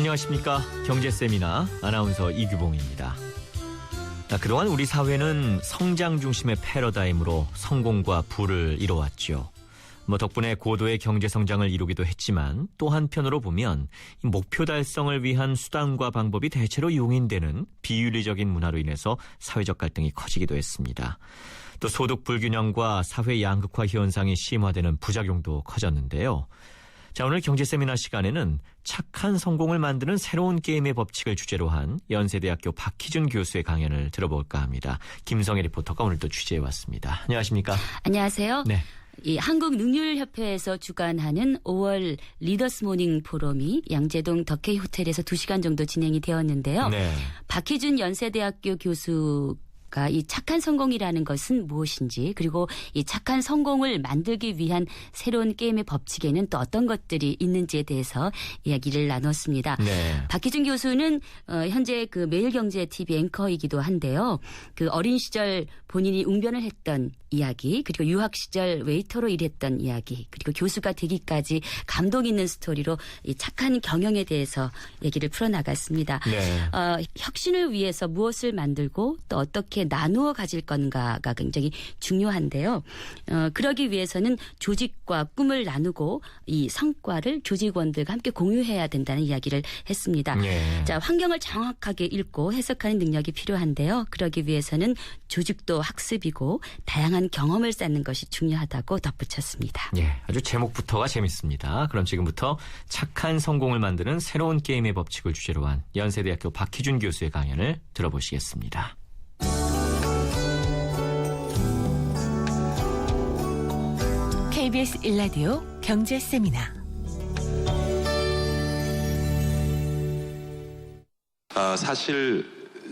안녕하십니까. 경제세미나 아나운서 이규봉입니다. 그동안 우리 사회는 성장 중심의 패러다임으로 성공과 부를 이뤄왔죠. 덕분에 고도의 경제성장을 이루기도 했지만 또 한편으로 보면 목표 달성을 위한 수단과 방법이 대체로 용인되는 비윤리적인 문화로 인해서 사회적 갈등이 커지기도 했습니다. 또 소득 불균형과 사회 양극화 현상이 심화되는 부작용도 커졌는데요. 자, 오늘 경제세미나 시간에는 착한 성공을 만드는 새로운 게임의 법칙을 주제로 한 연세대학교 박희준 교수의 강연을 들어볼까 합니다. 김성애 리포터가 오늘 또 취재해 왔습니다. 안녕하십니까? 안녕하세요. 네. 이 한국능률협회에서 주관하는 5월 리더스 모닝 포럼이 양재동 덕케이 호텔에서 2시간 정도 진행이 되었는데요. 네. 박희준 연세대학교 교수가 이 착한 성공이라는 것은 무엇인지, 그리고 이 착한 성공을 만들기 위한 새로운 게임의 법칙에는 또 어떤 것들이 있는지에 대해서 이야기를 나눴습니다. 네. 박희준 교수는 현재 그 매일경제 TV 앵커이기도 한데요. 그 어린 시절 본인이 웅변을 했던 이야기, 그리고 유학 시절 웨이터로 일했던 이야기, 그리고 교수가 되기까지 감동 있는 스토리로 이 착한 경영에 대해서 얘기를 풀어나갔습니다. 네. 혁신을 위해서 무엇을 만들고 또 어떻게 나누어 가질 건가가 굉장히 중요한데요. 그러기 위해서는 조직과 꿈을 나누고 이 성과를 조직원들과 함께 공유해야 된다는 이야기를 했습니다. 네. 자, 환경을 정확하게 읽고 해석하는 능력이 필요한데요. 그러기 위해서는 조직도 학습이고 다양한 경험을 쌓는 것이 중요하다고 덧붙였습니다. 예, 아주 제목부터가 재밌습니다. 그럼 지금부터 착한 성공을 만드는 새로운 게임의 법칙을 주제로 한 연세대학교 박희준 교수의 강연을 들어보시겠습니다. KBS 1라디오 경제세미나. 사실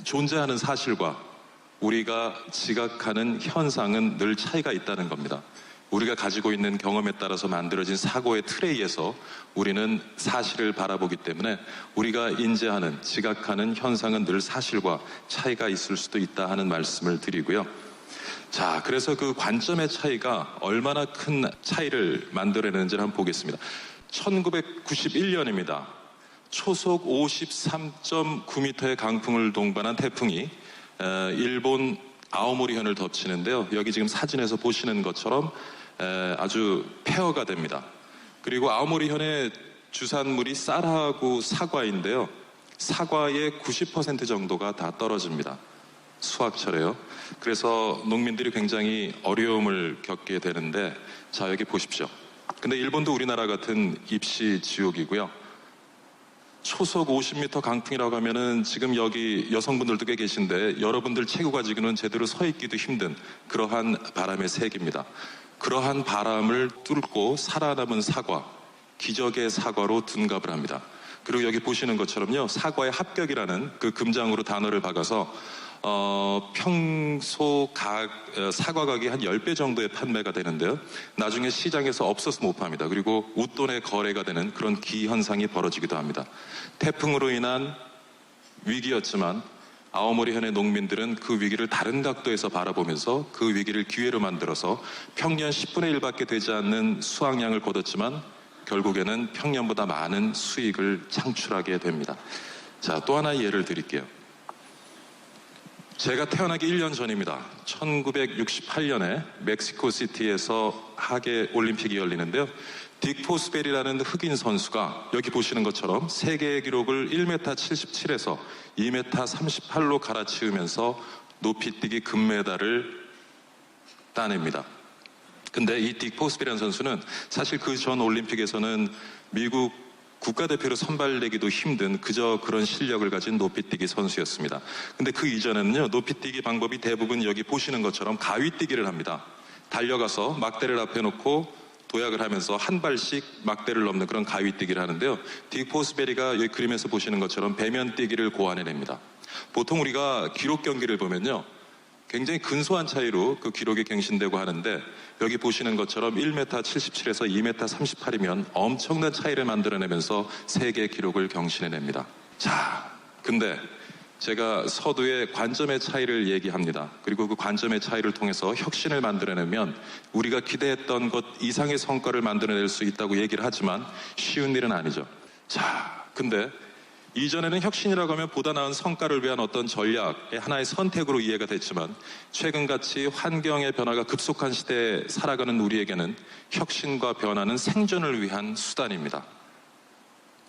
존재하는 사실과 우리가 지각하는 현상은 늘 차이가 있다는 겁니다. 우리가 가지고 있는 경험에 따라서 만들어진 사고의 틀에 의해서 우리는 사실을 바라보기 때문에 우리가 인지하는, 지각하는 현상은 늘 사실과 차이가 있을 수도 있다 하는 말씀을 드리고요. 자, 그래서 그 관점의 차이가 얼마나 큰 차이를 만들어내는지를 한번 보겠습니다. 1991년입니다. 초속 53.9m의 강풍을 동반한 태풍이 일본 아오모리현을 덮치는데요. 여기 지금 사진에서 보시는 것처럼 아주 폐허가 됩니다. 그리고 아오모리현의 주산물이 쌀하고 사과인데요. 사과의 90% 정도가 다 떨어집니다. 수확철에요. 그래서 농민들이 굉장히 어려움을 겪게 되는데, 자, 여기 보십시오. 근데 일본도 우리나라 같은 입시 지옥이고요. 초속 50m 강풍이라고 하면은 지금 여기 여성분들도 꽤 계신데 여러분들 체구 가지고는 제대로 서 있기도 힘든 그러한 바람의 세기입니다. 그러한 바람을 뚫고 살아남은 사과, 기적의 사과로 둔갑을 합니다. 그리고 여기 보시는 것처럼요, 사과의 합격이라는 그 금장으로 단어를 박아서 평소 사과 가격이 한 10배 정도의 판매가 되는데요. 나중에 시장에서 없어서 못 팝니다. 그리고 웃돈의 거래가 되는 그런 기현상이 벌어지기도 합니다. 태풍으로 인한 위기였지만 아오모리현의 농민들은 그 위기를 다른 각도에서 바라보면서 그 위기를 기회로 만들어서 평년 10분의 1밖에 되지 않는 수확량을 거뒀지만 결국에는 평년보다 많은 수익을 창출하게 됩니다. 자, 또 하나의 예를 드릴게요. 제가 태어나기 1년 전입니다. 1968년에 멕시코시티에서 하계 올림픽이 열리는데요. 딕 포스벨이라는 흑인 선수가 여기 보시는 것처럼 세계의 기록을 1m 77에서 2m 38로 갈아치우면서 높이뛰기 금메달을 따냅니다. 근데 이 딕 포스벨이라는 선수는 사실 그 전 올림픽에서는 미국 국가대표로 선발되기도 힘든 그저 그런 실력을 가진 높이뛰기 선수였습니다. 근데 그 이전에는요, 높이뛰기 방법이 대부분 여기 보시는 것처럼 가위뛰기를 합니다. 달려가서 막대를 앞에 놓고 도약을 하면서 한 발씩 막대를 넘는 그런 가위뛰기를 하는데요. 딕 포스베리가 여기 그림에서 보시는 것처럼 배면뛰기를 고안해냅니다. 보통 우리가 기록 경기를 보면요, 굉장히 근소한 차이로 그 기록이 갱신되고 하는데 여기 보시는 것처럼 1m 77에서 2m 38이면 엄청난 차이를 만들어내면서 세계 기록을 경신해냅니다. 자, 근데 제가 서두에 관점의 차이를 얘기합니다. 그리고 그 관점의 차이를 통해서 혁신을 만들어내면 우리가 기대했던 것 이상의 성과를 만들어낼 수 있다고 얘기를 하지만 쉬운 일은 아니죠. 자, 근데 이전에는 혁신이라고 하면 보다 나은 성과를 위한 어떤 전략의 하나의 선택으로 이해가 됐지만 최근같이 환경의 변화가 급속한 시대에 살아가는 우리에게는 혁신과 변화는 생존을 위한 수단입니다.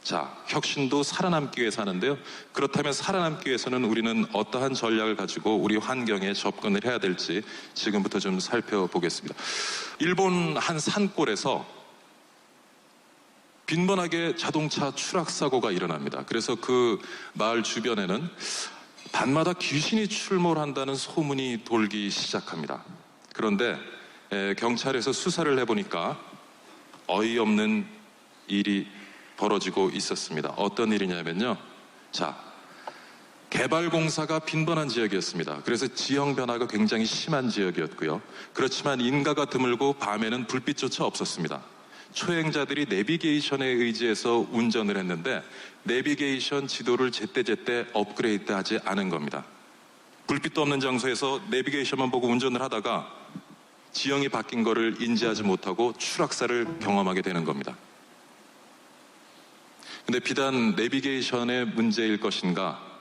자, 혁신도 살아남기 위해서 하는데요. 그렇다면 살아남기 위해서는 우리는 어떠한 전략을 가지고 우리 환경에 접근을 해야 될지 지금부터 좀 살펴보겠습니다. 일본 한 산골에서 빈번하게 자동차 추락 사고가 일어납니다. 그래서 그 마을 주변에는 밤마다 귀신이 출몰한다는 소문이 돌기 시작합니다. 그런데 경찰에서 수사를 해보니까 어이없는 일이 벌어지고 있었습니다. 어떤 일이냐면요. 자, 개발 공사가 빈번한 지역이었습니다. 그래서 지형 변화가 굉장히 심한 지역이었고요. 그렇지만 인가가 드물고 밤에는 불빛조차 없었습니다. 초행자들이 내비게이션에 의지해서 운전을 했는데 내비게이션 지도를 제때제때 업그레이드하지 않은 겁니다. 불빛도 없는 장소에서 내비게이션만 보고 운전을 하다가 지형이 바뀐 거를 인지하지 못하고 추락사를 경험하게 되는 겁니다. 근데 비단 내비게이션의 문제일 것인가?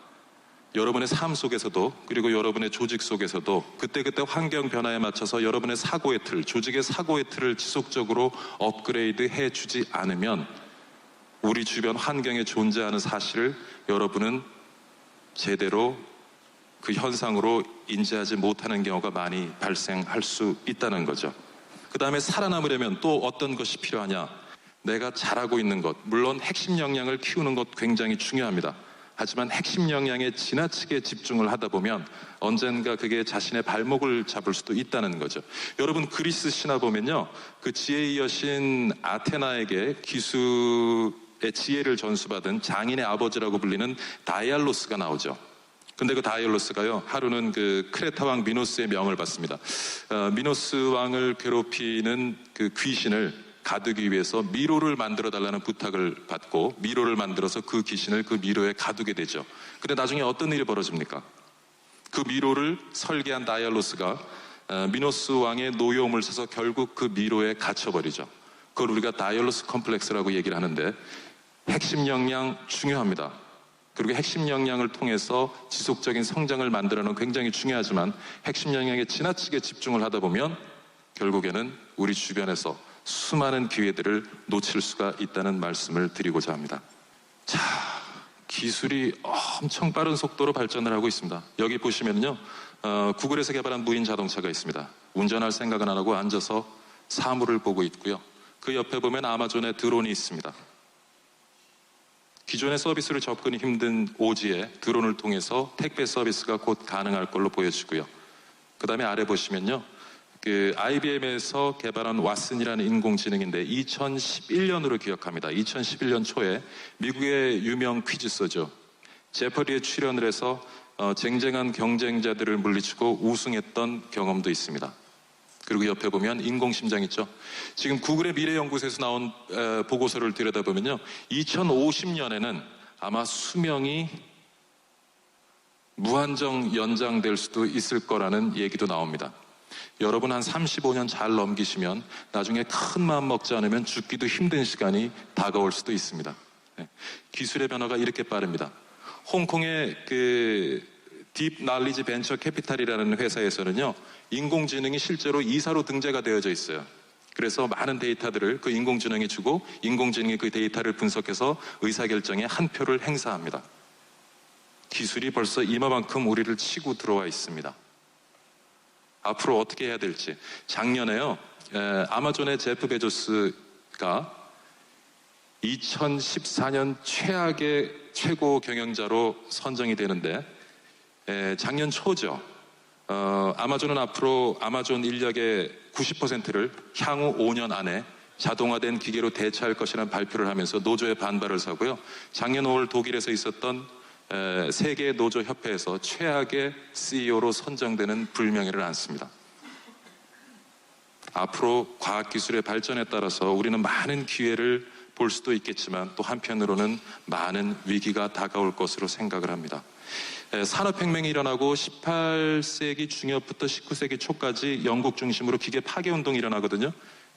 여러분의 삶 속에서도 그리고 여러분의 조직 속에서도 그때그때 환경 변화에 맞춰서 여러분의 사고의 틀, 조직의 사고의 틀을 지속적으로 업그레이드 해주지 않으면 우리 주변 환경에 존재하는 사실을 여러분은 제대로 그 현상으로 인지하지 못하는 경우가 많이 발생할 수 있다는 거죠. 그 다음에 살아남으려면 또 어떤 것이 필요하냐? 내가 잘하고 있는 것, 물론 핵심 역량을 키우는 것 굉장히 중요합니다. 하지만 핵심 역량에 지나치게 집중을 하다 보면 언젠가 그게 자신의 발목을 잡을 수도 있다는 거죠. 여러분 그리스 신화 보면요. 그 지혜의 여신 아테나에게 기술의 지혜를 전수받은 장인의 아버지라고 불리는 다이알로스가 나오죠. 근데 그 다이알로스가요. 하루는 그 크레타 왕 미노스의 명을 받습니다. 미노스 왕을 괴롭히는 그 귀신을 가두기 위해서 미로를 만들어 달라는 부탁을 받고 미로를 만들어서 그 귀신을 그 미로에 가두게 되죠. 근데 나중에 어떤 일이 벌어집니까? 그 미로를 설계한 다이알로스가 미노스 왕의 노여움을 써서 결국 그 미로에 갇혀버리죠. 그걸 우리가 다이알로스 컴플렉스라고 얘기를 하는데 핵심 역량 중요합니다. 그리고 핵심 역량을 통해서 지속적인 성장을 만들어내는 굉장히 중요하지만 핵심 역량에 지나치게 집중을 하다 보면 결국에는 우리 주변에서 수많은 기회들을 놓칠 수가 있다는 말씀을 드리고자 합니다. 자, 기술이 엄청 빠른 속도로 발전을 하고 있습니다. 여기 보시면요, 구글에서 개발한 무인 자동차가 있습니다. 운전할 생각은 안 하고 앉아서 사물을 보고 있고요. 그 옆에 보면 아마존의 드론이 있습니다. 기존의 서비스를 접근이 힘든 오지에 드론을 통해서 택배 서비스가 곧 가능할 걸로 보여지고요. 그 다음에 아래 보시면요. 그 IBM에서 개발한 왓슨이라는 인공지능인데 2011년으로 기억합니다. 2011년 초에 미국의 유명 퀴즈쇼죠. 제퍼리에 출연을 해서 쟁쟁한 경쟁자들을 물리치고 우승했던 경험도 있습니다. 그리고 옆에 보면 인공심장 있죠. 지금 구글의 미래연구소에서 나온 보고서를 들여다보면요. 2050년에는 아마 수명이 무한정 연장될 수도 있을 거라는 얘기도 나옵니다. 여러분 한 35년 잘 넘기시면 나중에 큰 마음 먹지 않으면 죽기도 힘든 시간이 다가올 수도 있습니다. 기술의 변화가 이렇게 빠릅니다. 홍콩의 그 딥 날리지 벤처 캐피탈이라는 회사에서는요, 인공지능이 실제로 이사로 등재가 되어져 있어요. 그래서 많은 데이터들을 그 인공지능에 주고 인공지능이 그 데이터를 분석해서 의사결정에 한 표를 행사합니다. 기술이 벌써 이마만큼 우리를 치고 들어와 있습니다. 앞으로 어떻게 해야 될지. 작년에요, 아마존의 제프 베조스가 2014년 최악의 최고 경영자로 선정이 되는데, 작년 초죠. 아마존은 앞으로 아마존 인력의 90%를 향후 5년 안에 자동화된 기계로 대체할 것이라는 발표를 하면서 노조의 반발을 사고요. 작년 5월 독일에서 있었던 세계 노조 협회에서 최악의 CEO로 선정되는 불명예를 안습니다. 앞으로 과학기술의 발전에 따라서 우리는 많은 기회를 볼 수도 있겠지만 또 한편으로는 많은 위기가 다가올 것으로 생각을 합니다. 산업혁명이 일어나고 18세기 중엽부터 19세기 초까지 영국 중심으로 기계 파괴운동이 일어나거든요.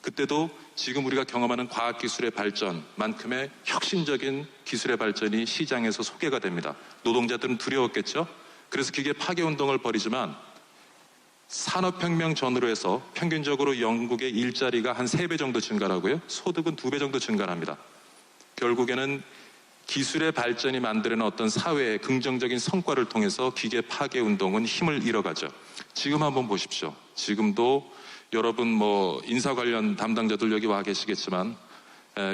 그때도 지금 우리가 경험하는 과학기술의 발전만큼의 혁신적인 기술의 발전이 시장에서 소개가 됩니다. 노동자들은 두려웠겠죠? 그래서 기계 파괴운동을 벌이지만 산업혁명 전후로 해서 평균적으로 영국의 일자리가 한 3배 정도 증가하고요. 소득은 2배 정도 증가합니다. 결국에는 기술의 발전이 만드는 어떤 사회의 긍정적인 성과를 통해서 기계 파괴운동은 힘을 잃어가죠. 지금 한번 보십시오. 지금도 여러분 인사 관련 담당자들 여기 와 계시겠지만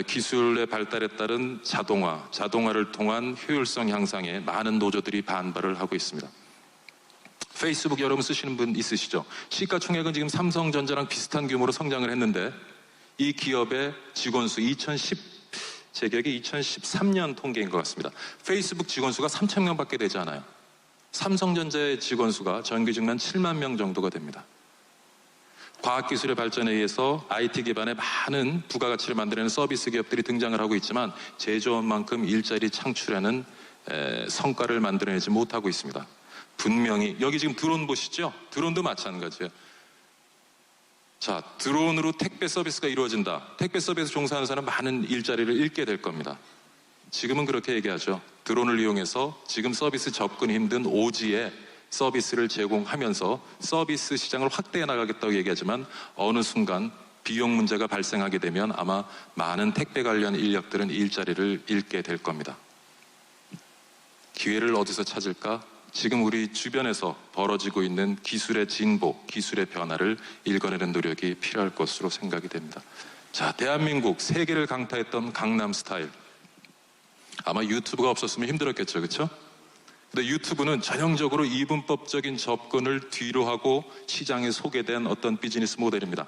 기술의 발달에 따른 자동화를 통한 효율성 향상에 많은 노조들이 반발을 하고 있습니다. 페이스북 여러분 쓰시는 분 있으시죠? 시가총액은 지금 삼성전자랑 비슷한 규모로 성장을 했는데 이 기업의 직원 수 제 기억에 2013년 통계인 것 같습니다. 페이스북 직원 수가 3,000명밖에 되지 않아요. 삼성전자의 직원 수가 정규직만 7만 명 정도가 됩니다. 과학기술의 발전에 의해서 IT 기반의 많은 부가가치를 만드는 서비스 기업들이 등장을 하고 있지만 제조업만큼 일자리 창출하는 성과를 만들어내지 못하고 있습니다. 분명히 여기 지금 드론 보시죠? 드론도 마찬가지예요. 자, 드론으로 택배 서비스가 이루어진다. 택배 서비스 종사하는 사람은 많은 일자리를 잃게 될 겁니다. 지금은 그렇게 얘기하죠. 드론을 이용해서 지금 서비스 접근이 힘든 오지에 서비스를 제공하면서 서비스 시장을 확대해 나가겠다고 얘기하지만 어느 순간 비용 문제가 발생하게 되면 아마 많은 택배 관련 인력들은 일자리를 잃게 될 겁니다. 기회를 어디서 찾을까? 지금 우리 주변에서 벌어지고 있는 기술의 진보, 기술의 변화를 읽어내는 노력이 필요할 것으로 생각이 됩니다. 자, 대한민국 세계를 강타했던 강남 스타일. 아마 유튜브가 없었으면 힘들었겠죠, 그렇죠? 근데 유튜브는 전형적으로 이분법적인 접근을 뒤로 하고 시장에 소개된 어떤 비즈니스 모델입니다.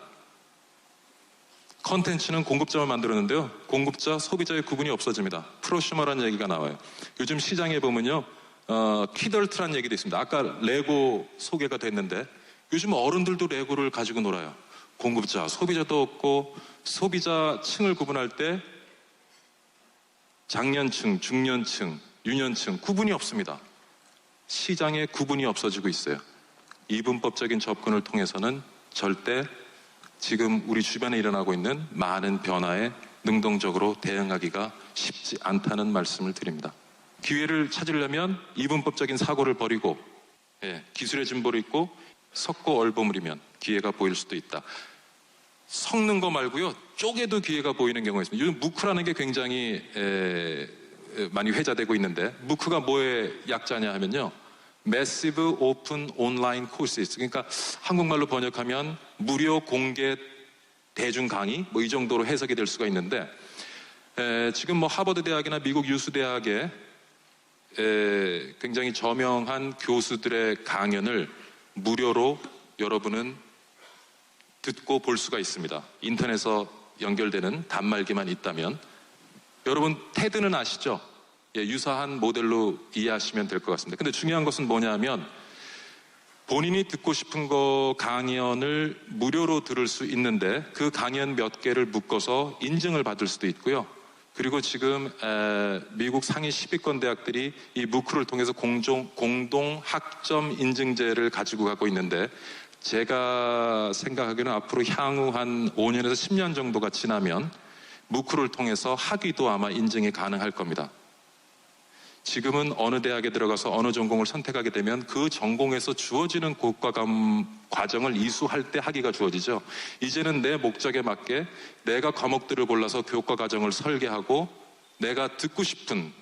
컨텐츠는 공급자만 만들었는데요. 공급자, 소비자의 구분이 없어집니다. 프로슈머라는 얘기가 나와요. 요즘 시장에 보면요. 키덜트라는 얘기도 있습니다. 아까 레고 소개가 됐는데 요즘 어른들도 레고를 가지고 놀아요. 공급자, 소비자도 없고 소비자층을 구분할 때 장년층, 중년층, 유년층 구분이 없습니다. 시장에 구분이 없어지고 있어요. 이분법적인 접근을 통해서는 절대 지금 우리 주변에 일어나고 있는 많은 변화에 능동적으로 대응하기가 쉽지 않다는 말씀을 드립니다. 기회를 찾으려면 이분법적인 사고를 버리고 기술의 진보를 잊고 섞고 얼버무리면 기회가 보일 수도 있다. 섞는 거 말고요. 쪼개도 기회가 보이는 경우가 있습니다. 요즘 무크라는 게 굉장히 많이 회자되고 있는데 무크가 뭐의 약자냐 하면요. Massive Open Online Courses. 그러니까 한국말로 번역하면 무료 공개 대중 강의 이 정도로 해석이 될 수가 있는데 지금 하버드 대학이나 미국 유수 대학의 굉장히 저명한 교수들의 강연을 무료로 여러분은 듣고 볼 수가 있습니다. 인터넷에서 연결되는 단말기만 있다면. 여러분 테드는 아시죠? 유사한 모델로 이해하시면 될 것 같습니다. 근데 중요한 것은 뭐냐면 본인이 듣고 싶은 거 강연을 무료로 들을 수 있는데 그 강연 몇 개를 묶어서 인증을 받을 수도 있고요. 그리고 지금 미국 상위 10위권 대학들이 이 무크를 통해서 공동 학점 인증제를 가지고 가고 있는데 제가 생각하기에는 앞으로 향후 한 5년에서 10년 정도가 지나면 무크를 통해서 학위도 아마 인증이 가능할 겁니다. 지금은 어느 대학에 들어가서 어느 전공을 선택하게 되면 그 전공에서 주어지는 교과감 과정을 이수할 때 학위가 주어지죠. 이제는 내 목적에 맞게 내가 과목들을 골라서 교과 과정을 설계하고 내가 듣고 싶은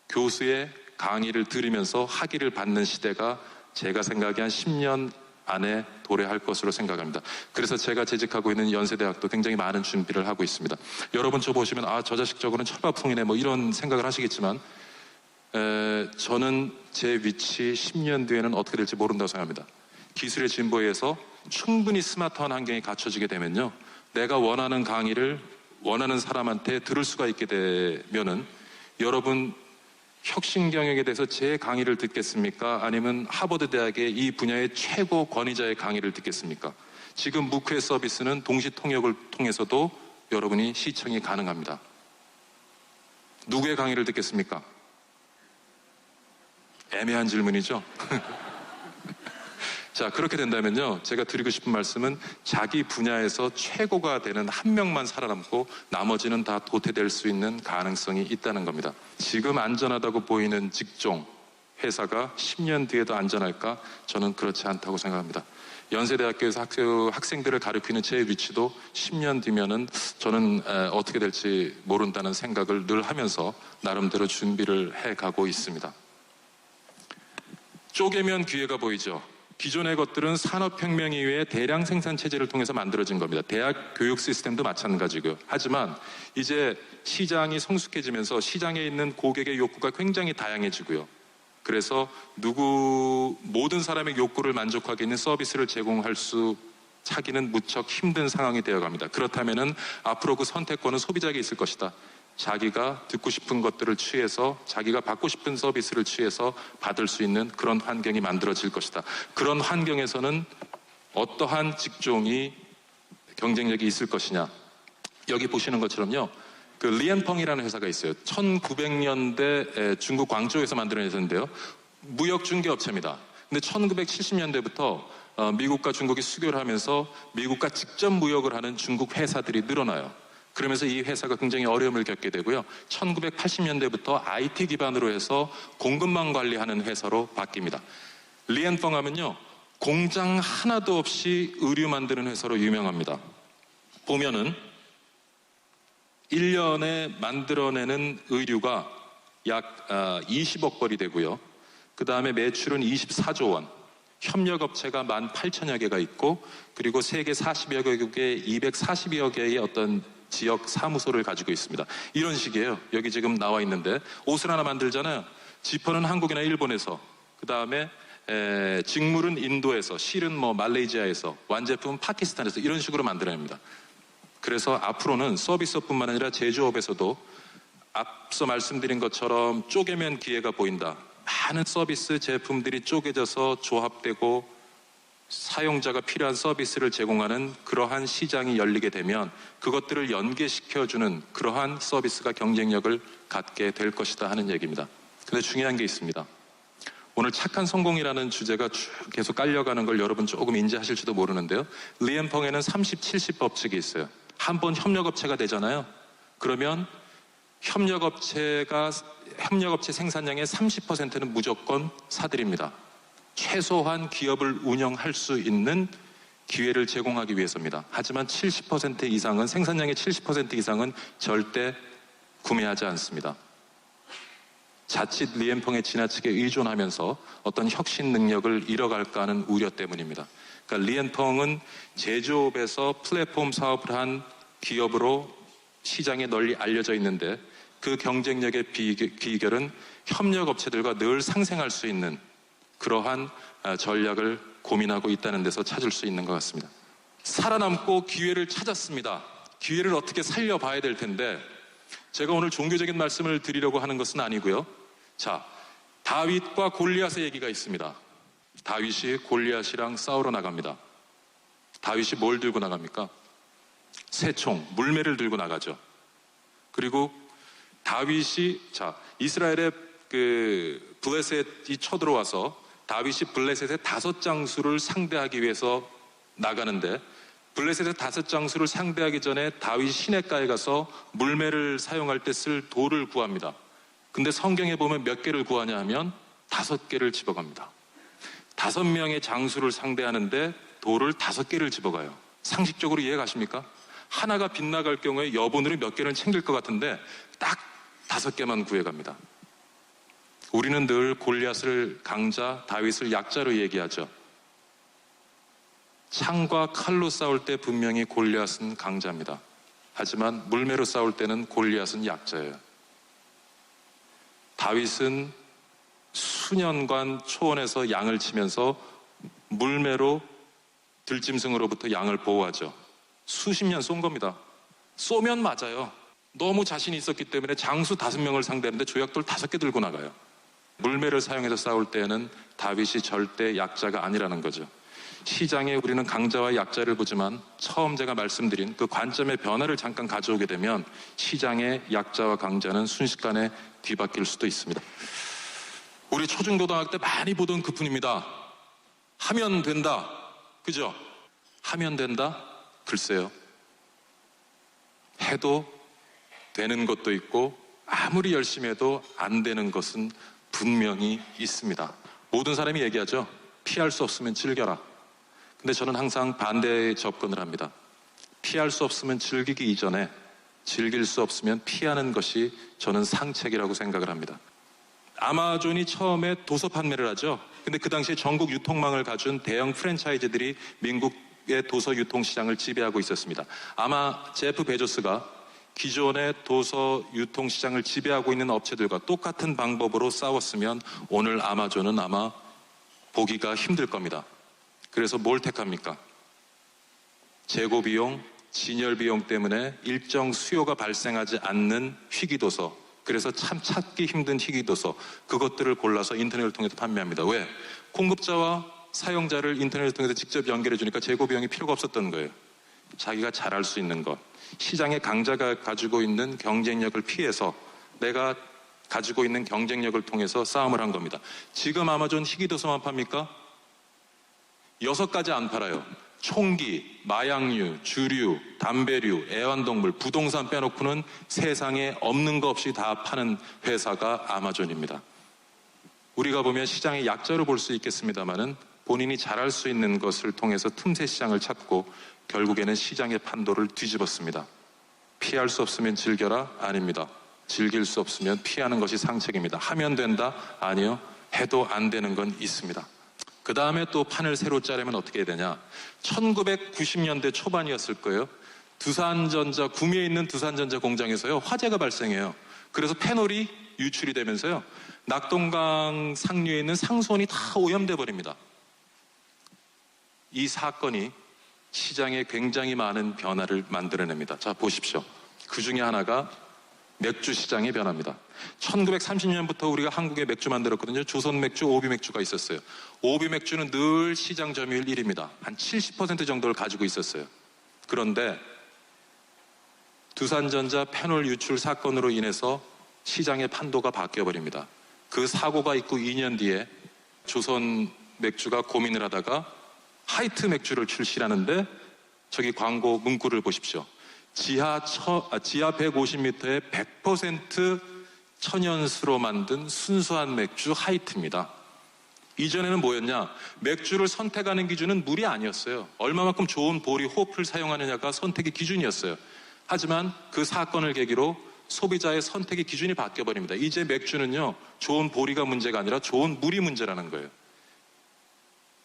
교수의 강의를 들으면서 학위를 받는 시대가 제가 생각에 한 10년 안에 도래할 것으로 생각합니다. 그래서 제가 재직하고 있는 연세대학도 굉장히 많은 준비를 하고 있습니다. 여러분 저 보시면 저 자식 저거는 철밥통이네 이런 생각을 하시겠지만 저는 제 위치 10년 뒤에는 어떻게 될지 모른다고 생각합니다. 기술의 진보에 의해서 충분히 스마트한 환경이 갖춰지게 되면요. 내가 원하는 강의를 원하는 사람한테 들을 수가 있게 되면은 여러분 혁신 경영에 대해서 제 강의를 듣겠습니까? 아니면 하버드 대학의 이 분야의 최고 권위자의 강의를 듣겠습니까? 지금 무크의 서비스는 동시 통역을 통해서도 여러분이 시청이 가능합니다. 누구의 강의를 듣겠습니까? 애매한 질문이죠. 자, 그렇게 된다면요, 제가 드리고 싶은 말씀은 자기 분야에서 최고가 되는 한 명만 살아남고 나머지는 다 도태될 수 있는 가능성이 있다는 겁니다. 지금 안전하다고 보이는 직종, 회사가 10년 뒤에도 안전할까? 저는 그렇지 않다고 생각합니다. 연세대학교에서 학생들을 가르치는 제 위치도 10년 뒤면은 저는 어떻게 될지 모른다는 생각을 늘 하면서 나름대로 준비를 해가고 있습니다. 쪼개면 기회가 보이죠. 기존의 것들은 산업혁명 이후에 대량 생산 체제를 통해서 만들어진 겁니다. 대학 교육 시스템도 마찬가지고요. 하지만 이제 시장이 성숙해지면서 시장에 있는 고객의 욕구가 굉장히 다양해지고요. 그래서 모든 사람의 욕구를 만족하게 있는 서비스를 제공할 수 차기는 무척 힘든 상황이 되어갑니다. 그렇다면은 앞으로 그 선택권은 소비자에게 있을 것이다. 자기가 듣고 싶은 것들을 취해서 자기가 받고 싶은 서비스를 취해서 받을 수 있는 그런 환경이 만들어질 것이다. 그런 환경에서는 어떠한 직종이 경쟁력이 있을 것이냐. 여기 보시는 것처럼요. 그 리엔펑이라는 회사가 있어요. 1900년대 중국 광저우에서 만드는 회사인데요. 무역 중개업체입니다. 근데 1970년대부터 미국과 중국이 수교를 하면서 미국과 직접 무역을 하는 중국 회사들이 늘어나요. 그러면서 이 회사가 굉장히 어려움을 겪게 되고요. 1980년대부터 IT 기반으로 해서 공급망 관리하는 회사로 바뀝니다. 리엔펑 하면요, 공장 하나도 없이 의류 만드는 회사로 유명합니다. 보면은 1년에 만들어내는 의류가 약 20억 벌이 되고요. 그 다음에 매출은 24조 원. 협력업체가 18,000여 개가 있고, 그리고 세계 40여 개국에 240여 개의 어떤 지역 사무소를 가지고 있습니다. 이런 식이에요. 여기 지금 나와 있는데 옷을 하나 만들잖아요. 지퍼는 한국이나 일본에서, 그 다음에 직물은 인도에서, 실은 말레이시아에서, 완제품은 파키스탄에서 이런 식으로 만들어냅니다. 그래서 앞으로는 서비스업뿐만 아니라 제조업에서도 앞서 말씀드린 것처럼 쪼개면 기회가 보인다. 많은 서비스 제품들이 쪼개져서 조합되고 사용자가 필요한 서비스를 제공하는 그러한 시장이 열리게 되면 그것들을 연계시켜주는 그러한 서비스가 경쟁력을 갖게 될 것이다 하는 얘기입니다. 근데 중요한 게 있습니다. 오늘 착한 성공이라는 주제가 쭉 계속 깔려가는 걸 여러분 조금 인지하실지도 모르는데요. 리엔펑에는 30-70 법칙이 있어요. 한번 협력업체가 되잖아요. 그러면 협력업체 생산량의 30%는 무조건 사들입니다. 최소한 기업을 운영할 수 있는 기회를 제공하기 위해서입니다. 하지만 70% 이상은, 생산량의 70% 이상은 절대 구매하지 않습니다. 자칫 리엔펑에 지나치게 의존하면서 어떤 혁신 능력을 잃어갈까 하는 우려 때문입니다. 그러니까 리엔펑은 제조업에서 플랫폼 사업을 한 기업으로 시장에 널리 알려져 있는데 그 경쟁력의 비결은 협력업체들과 늘 상생할 수 있는 그러한 전략을 고민하고 있다는 데서 찾을 수 있는 것 같습니다. 살아남고 기회를 찾았습니다. 기회를 어떻게 살려봐야 될 텐데 제가 오늘 종교적인 말씀을 드리려고 하는 것은 아니고요. 자, 다윗과 골리앗의 얘기가 있습니다. 다윗이 골리앗이랑 싸우러 나갑니다. 다윗이 뭘 들고 나갑니까? 새총, 물매를 들고 나가죠. 그리고 다윗이, 이스라엘의 블레셋이 쳐들어와서 다윗이 블레셋의 5장수를 상대하기 위해서 나가는데 블레셋의 5장수를 상대하기 전에 다윗이 시냇가에 가서 물매를 사용할 때 쓸 돌을 구합니다. 근데 성경에 보면 몇 개를 구하냐 하면 5개를 집어갑니다. 5명의 장수를 상대하는데 돌을 5개를 집어가요. 상식적으로 이해 가십니까? 하나가 빗나갈 경우에 여분으로 몇 개를 챙길 것 같은데 딱 5개만 구해갑니다. 우리는 늘 골리앗을 강자, 다윗을 약자로 얘기하죠. 창과 칼로 싸울 때 분명히 골리앗은 강자입니다. 하지만 물매로 싸울 때는 골리앗은 약자예요. 다윗은 수년간 초원에서 양을 치면서 물매로 들짐승으로부터 양을 보호하죠. 수십 년 쏜 겁니다. 쏘면 맞아요. 너무 자신이 있었기 때문에 장수 5명을 상대하는데 조약돌 5개 들고 나가요. 물매를 사용해서 싸울 때에는 다윗이 절대 약자가 아니라는 거죠. 시장에 우리는 강자와 약자를 보지만 처음 제가 말씀드린 그 관점의 변화를 잠깐 가져오게 되면 시장의 약자와 강자는 순식간에 뒤바뀔 수도 있습니다. 우리 초중고등학교 때 많이 보던 그뿐입니다. 하면 된다. 그죠? 하면 된다? 글쎄요. 해도 되는 것도 있고 아무리 열심히 해도 안 되는 것은 분명히 있습니다. 모든 사람이 얘기하죠. 피할 수 없으면 즐겨라. 근데 저는 항상 반대의 접근을 합니다. 피할 수 없으면 즐기기 이전에 즐길 수 없으면 피하는 것이 저는 상책이라고 생각을 합니다. 아마존이 처음에 도서 판매를 하죠. 근데 그 당시에 전국 유통망을 가진 대형 프랜차이즈들이 미국의 도서 유통시장을 지배하고 있었습니다. 아마 제프 베조스가 기존의 도서 유통시장을 지배하고 있는 업체들과 똑같은 방법으로 싸웠으면 오늘 아마존은 아마 보기가 힘들 겁니다. 그래서 뭘 택합니까? 재고비용, 진열비용 때문에 일정 수요가 발생하지 않는 희귀도서, 그래서 참 찾기 힘든 희귀도서, 그것들을 골라서 인터넷을 통해서 판매합니다. 왜? 공급자와 사용자를 인터넷을 통해서 직접 연결해 주니까 재고비용이 필요가 없었던 거예요. 자기가 잘할 수 있는 것, 시장의 강자가 가지고 있는 경쟁력을 피해서 내가 가지고 있는 경쟁력을 통해서 싸움을 한 겁니다. 지금 아마존 희귀도서만 팝니까? 6가지 안 팔아요. 총기, 마약류, 주류, 담배류, 애완동물, 부동산 빼놓고는 세상에 없는 거 없이 다 파는 회사가 아마존입니다. 우리가 보면 시장의 약자로 볼 수 있겠습니다만은 본인이 잘할 수 있는 것을 통해서 틈새 시장을 찾고 결국에는 시장의 판도를 뒤집었습니다. 피할 수 없으면 즐겨라? 아닙니다. 즐길 수 없으면 피하는 것이 상책입니다. 하면 된다? 아니요. 해도 안 되는 건 있습니다. 그 다음에 또 판을 새로 짜려면 어떻게 해야 되냐? 1990년대 초반이었을 거예요. 두산전자, 구미에 있는 두산전자 공장에서요, 화재가 발생해요. 그래서 패널이 유출이 되면서요, 낙동강 상류에 있는 상수원이 다 오염돼 버립니다. 이 사건이 시장에 굉장히 많은 변화를 만들어냅니다. 자, 보십시오. 그 중에 하나가 맥주 시장의 변화입니다. 1930년부터 우리가 한국에 맥주 만들었거든요. 조선 맥주, 오비 맥주가 있었어요. 오비 맥주는 늘 시장 점유율 1위입니다. 한 70% 정도를 가지고 있었어요. 그런데 두산전자 패널 유출 사건으로 인해서 시장의 판도가 바뀌어버립니다. 그 사고가 있고 2년 뒤에 조선 맥주가 고민을 하다가 하이트 맥주를 출시하는데 저기 광고 문구를 보십시오. 지하 150m에 100% 천연수로 만든 순수한 맥주 하이트입니다. 이전에는 뭐였냐? 맥주를 선택하는 기준은 물이 아니었어요. 얼마만큼 좋은 보리, 호프를 사용하느냐가 선택의 기준이었어요. 하지만 그 사건을 계기로 소비자의 선택의 기준이 바뀌어버립니다. 이제 맥주는요, 좋은 보리가 문제가 아니라 좋은 물이 문제라는 거예요.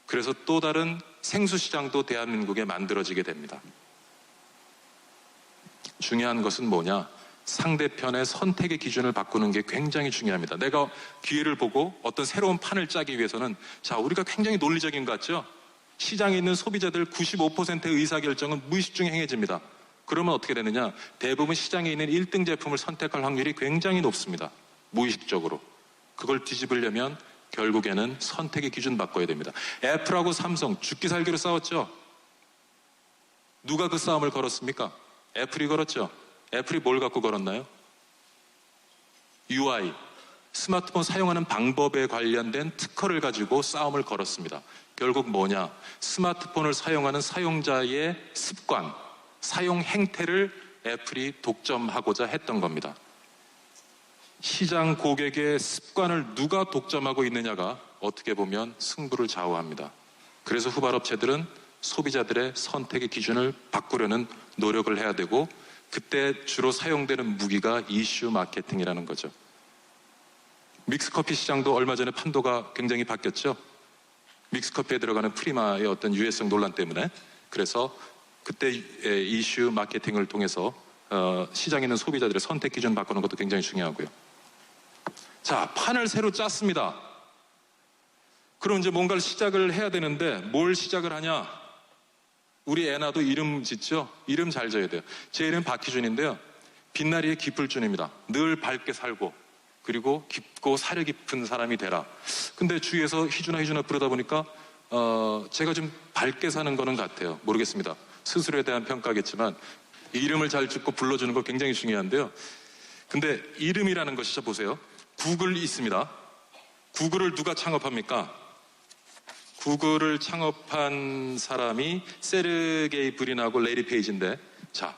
그래서 또 다른 생수시장도 대한민국에 만들어지게 됩니다. 중요한 것은 뭐냐? 상대편의 선택의 기준을 바꾸는 게 굉장히 중요합니다. 내가 기회를 보고 어떤 새로운 판을 짜기 위해서는, 자, 우리가 굉장히 논리적인 것 같죠? 시장에 있는 소비자들 95%의 의사결정은 무의식 중에 행해집니다. 그러면 어떻게 되느냐? 대부분 시장에 있는 1등 제품을 선택할 확률이 굉장히 높습니다. 무의식적으로. 그걸 뒤집으려면 결국에는 선택의 기준 바꿔야 됩니다. 애플하고 삼성 죽기 살기로 싸웠죠? 누가 그 싸움을 걸었습니까? 애플이 걸었죠. 애플이 뭘 갖고 걸었나요? UI, 스마트폰 사용하는 방법에 관련된 특허를 가지고 싸움을 걸었습니다. 결국 뭐냐? 스마트폰을 사용하는 사용자의 습관, 사용 행태를 애플이 독점하고자 했던 겁니다. 시장 고객의 습관을 누가 독점하고 있느냐가 어떻게 보면 승부를 좌우합니다. 그래서 후발업체들은 소비자들의 선택의 기준을 바꾸려는 노력을 해야 되고, 그때 주로 사용되는 무기가 이슈 마케팅이라는 거죠. 믹스커피 시장도 얼마 전에 판도가 굉장히 바뀌었죠. 믹스커피에 들어가는 프리마의 어떤 유해성 논란 때문에. 그래서 그때 이슈 마케팅을 통해서 시장에 있는 소비자들의 선택 기준 바꾸는 것도 굉장히 중요하고요. 자, 판을 새로 짰습니다. 그럼 이제 뭔가를 시작을 해야 되는데 뭘 시작을 하냐? 우리 애 낳아도 이름 짓죠? 이름 잘 지어야 돼요. 제 이름 박희준인데요. 빛나리의 기쁠준입니다. 늘 밝게 살고, 그리고 깊고 사려 깊은 사람이 되라. 근데 주위에서 희준아 부르다 보니까 제가 좀 밝게 사는 거는 같아요. 모르겠습니다. 스스로에 대한 평가겠지만 이름을 잘 짓고 불러주는 거 굉장히 중요한데요. 근데 이름이라는 것이, 보세요. 구글이 있습니다. 구글을 누가 창업합니까? 구글을 창업한 사람이 세르게이 브린하고 레리 페이지인데, 자,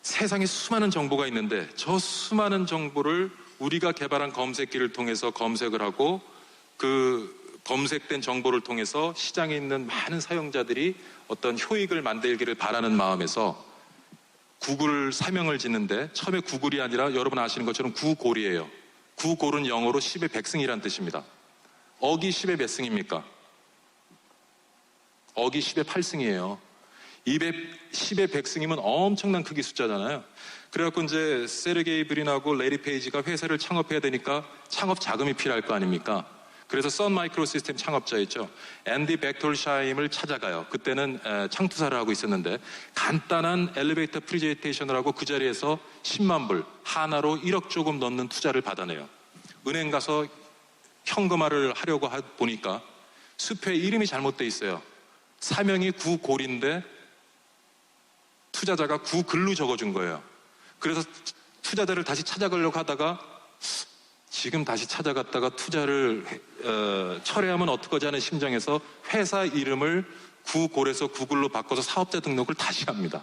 세상에 수많은 정보가 있는데 저 수많은 정보를 우리가 개발한 검색기를 통해서 검색을 하고 그 검색된 정보를 통해서 시장에 있는 많은 사용자들이 어떤 효익을 만들기를 바라는 마음에서 구글 사명을 짓는데, 처음에 구글이 아니라 여러분 아시는 것처럼 구골이에요. 구골은 영어로 10의 백승이란 뜻입니다. 억이 10의 몇 승입니까? 억이 10의 8승이에요. 10의 백승이면 엄청난 크기 숫자잖아요. 그래갖고 이제 세르게이 브린하고 레리 페이지가 회사를 창업해야 되니까 창업 자금이 필요할 거 아닙니까? 그래서 선 마이크로 시스템 창업자였죠. 앤디 벡톨샤임을 찾아가요. 그때는 창투사를 하고 있었는데 간단한 엘리베이터 프리젠테이션을 하고 그 자리에서 10만 불, 하나로 1억 조금 넣는 투자를 받아내요. 은행 가서 현금화를 하려고 보니까 수표에 이름이 잘못돼 있어요. 사명이 구골인데 투자자가 구글로 적어준 거예요. 그래서 투자자를 다시 찾아가려고 하다가 지금 다시 찾아갔다가 투자를 철회하면 어떡하지 하는 심정에서 회사 이름을 구골에서 구글로 바꿔서 사업자 등록을 다시 합니다.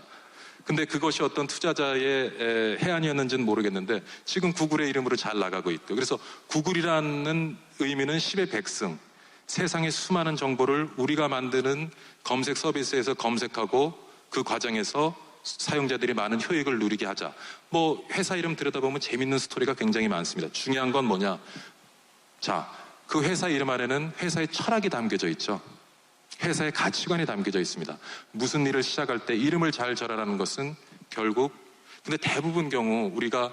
근데 그것이 어떤 투자자의 해안이었는지는 모르겠는데 지금 구글의 이름으로 잘 나가고 있고, 그래서 구글이라는 의미는 10의 백승, 세상의 수많은 정보를 우리가 만드는 검색 서비스에서 검색하고 그 과정에서 사용자들이 많은 효익을 누리게 하자. 뭐 회사 이름 들여다보면 재밌는 스토리가 굉장히 많습니다. 중요한 건 뭐냐? 자, 그 회사 이름 안에는 회사의 철학이 담겨져 있죠. 회사의 가치관이 담겨져 있습니다. 무슨 일을 시작할 때 이름을 잘 정하라는 것은 결국, 근데 대부분 경우 우리가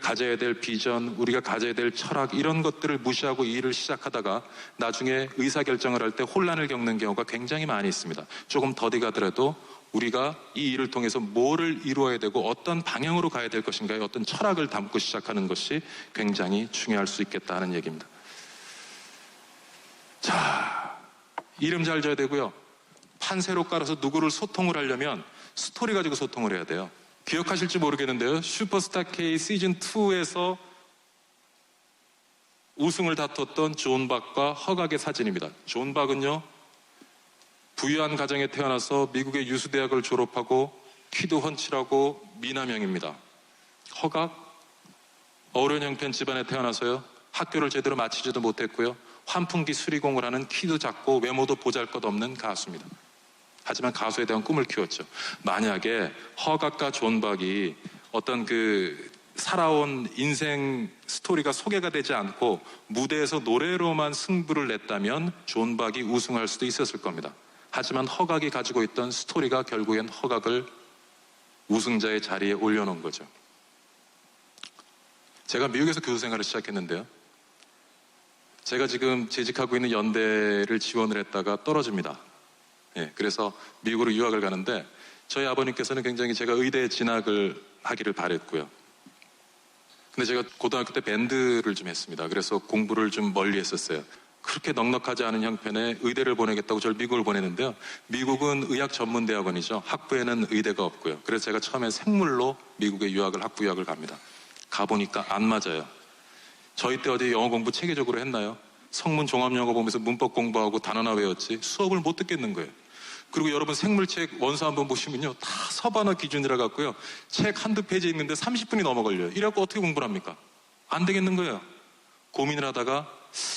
가져야 될 비전, 우리가 가져야 될 철학, 이런 것들을 무시하고 이 일을 시작하다가 나중에 의사결정을 할 때 혼란을 겪는 경우가 굉장히 많이 있습니다. 조금 더디 가더라도 우리가 이 일을 통해서 뭐를 이루어야 되고 어떤 방향으로 가야 될 것인가의 어떤 철학을 담고 시작하는 것이 굉장히 중요할 수 있겠다 하는 얘기입니다. 자, 이름 잘 져야 되고요. 판세로 깔아서 누구를 소통을 하려면 스토리 가지고 소통을 해야 돼요. 기억하실지 모르겠는데요. 슈퍼스타 K 시즌2에서 우승을 다퉜던 존 박과 허각의 사진입니다. 존 박은요, 부유한 가정에 태어나서 미국의 유수대학을 졸업하고 키도 훤칠하고 미남형입니다. 허각, 어려운 형편 집안에 태어나서요, 학교를 제대로 마치지도 못했고요, 환풍기 수리공을 하는 키도 작고 외모도 보잘것없는 가수입니다. 하지만 가수에 대한 꿈을 키웠죠. 만약에 허각과 존 박이 어떤 그 살아온 인생 스토리가 소개가 되지 않고 무대에서 노래로만 승부를 냈다면 존 박이 우승할 수도 있었을 겁니다. 하지만 허각이 가지고 있던 스토리가 결국엔 허각을 우승자의 자리에 올려놓은 거죠. 제가 미국에서 교수 생활을 시작했는데요, 제가 지금 재직하고 있는 연대를 지원을 했다가 떨어집니다. 그래서 미국으로 유학을 가는데 저희 아버님께서는 굉장히 제가 의대에 진학을 하기를 바랬고요. 근데 제가 고등학교 때 밴드를 좀 했습니다. 그래서 공부를 좀 멀리 했었어요. 그렇게 넉넉하지 않은 형편에 의대를 보내겠다고 저를 미국을 보냈는데요. 미국은 의학 전문 대학원이죠. 학부에는 의대가 없고요. 그래서 제가 처음에 생물로 미국에 학부 유학을 갑니다. 가보니까 안 맞아요. 저희 때 어디 영어 공부 체계적으로 했나요? 성문 종합영어 보면서 문법 공부하고 단어나 외웠지 수업을 못 듣겠는 거예요. 그리고 여러분 생물책 원서 한번 보시면요, 다 서반어 기준이라 갖고요, 책 한두 페이지 읽는데 30분이 넘어 걸려요. 이래갖고 어떻게 공부를 합니까? 안 되겠는 거예요. 고민을 하다가,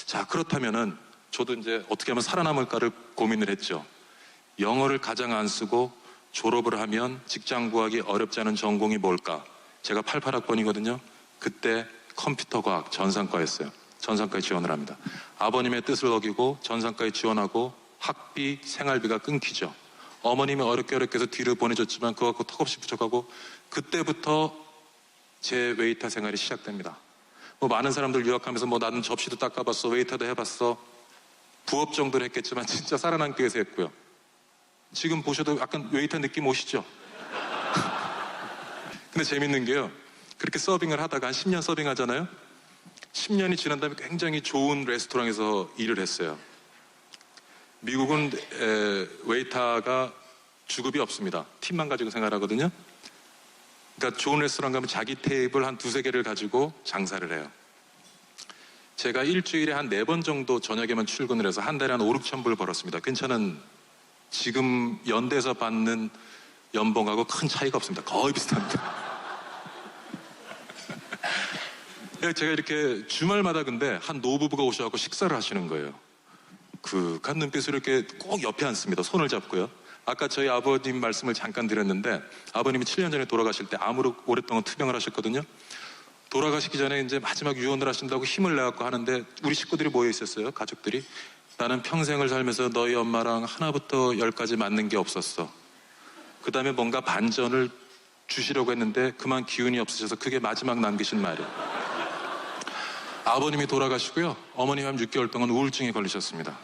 자, 그렇다면은 저도 이제 어떻게 하면 살아남을까를 고민을 했죠. 영어를 가장 안 쓰고 졸업을 하면 직장 구하기 어렵지 않은 전공이 뭘까? 제가 88학번이거든요. 그때 컴퓨터과학 전산과였어요. 전산과에 지원을 합니다. 아버님의 뜻을 어기고 전산과에 지원하고 학비, 생활비가 끊기죠. 어머님이 어렵게 해서 뒤로 보내줬지만 그거 갖고 턱없이 부족하고, 그때부터 제 웨이터 생활이 시작됩니다. 뭐 많은 사람들 유학하면서 뭐 나는 접시도 닦아봤어, 웨이터도 해봤어, 부업 정도는 했겠지만 진짜 살아남기 위해서 했고요. 지금 보셔도 약간 웨이터 느낌 오시죠? 근데 재밌는 게요, 그렇게 서빙을 하다가 한 10년 서빙 하잖아요. 10년이 지난 다음에 굉장히 좋은 레스토랑에서 일을 했어요. 미국은 웨이터가 주급이 없습니다. 팁만 가지고 생활하거든요. 그러니까 좋은 레스토랑 가면 자기 테이블 한 두세 개를 가지고 장사를 해요. 제가 일주일에 한 4번 정도 저녁에만 출근을 해서 한 달에 한 5, 6천 불 벌었습니다. 괜찮은, 지금 연대에서 받는 연봉하고 큰 차이가 없습니다. 거의 비슷합니다. 제가 이렇게 주말마다 근데 한 노부부가 오셔서 식사를 하시는 거예요. 간 눈빛으로 이렇게 꼭 옆에 앉습니다. 손을 잡고요. 아까 저희 아버님 말씀을 잠깐 드렸는데, 아버님이 7년 전에 돌아가실 때 암으로 오랫동안 투병을 하셨거든요. 돌아가시기 전에 이제 마지막 유언을 하신다고 힘을 내갖고 하는데, 우리 식구들이 모여 있었어요. 가족들이. 나는 평생을 살면서 너희 엄마랑 하나부터 10까지 맞는 게 없었어. 그 다음에 뭔가 반전을 주시려고 했는데 그만 기운이 없으셔서 그게 마지막 남기신 말이에요. 아버님이 돌아가시고요. 어머님 한 6개월 동안 우울증에 걸리셨습니다.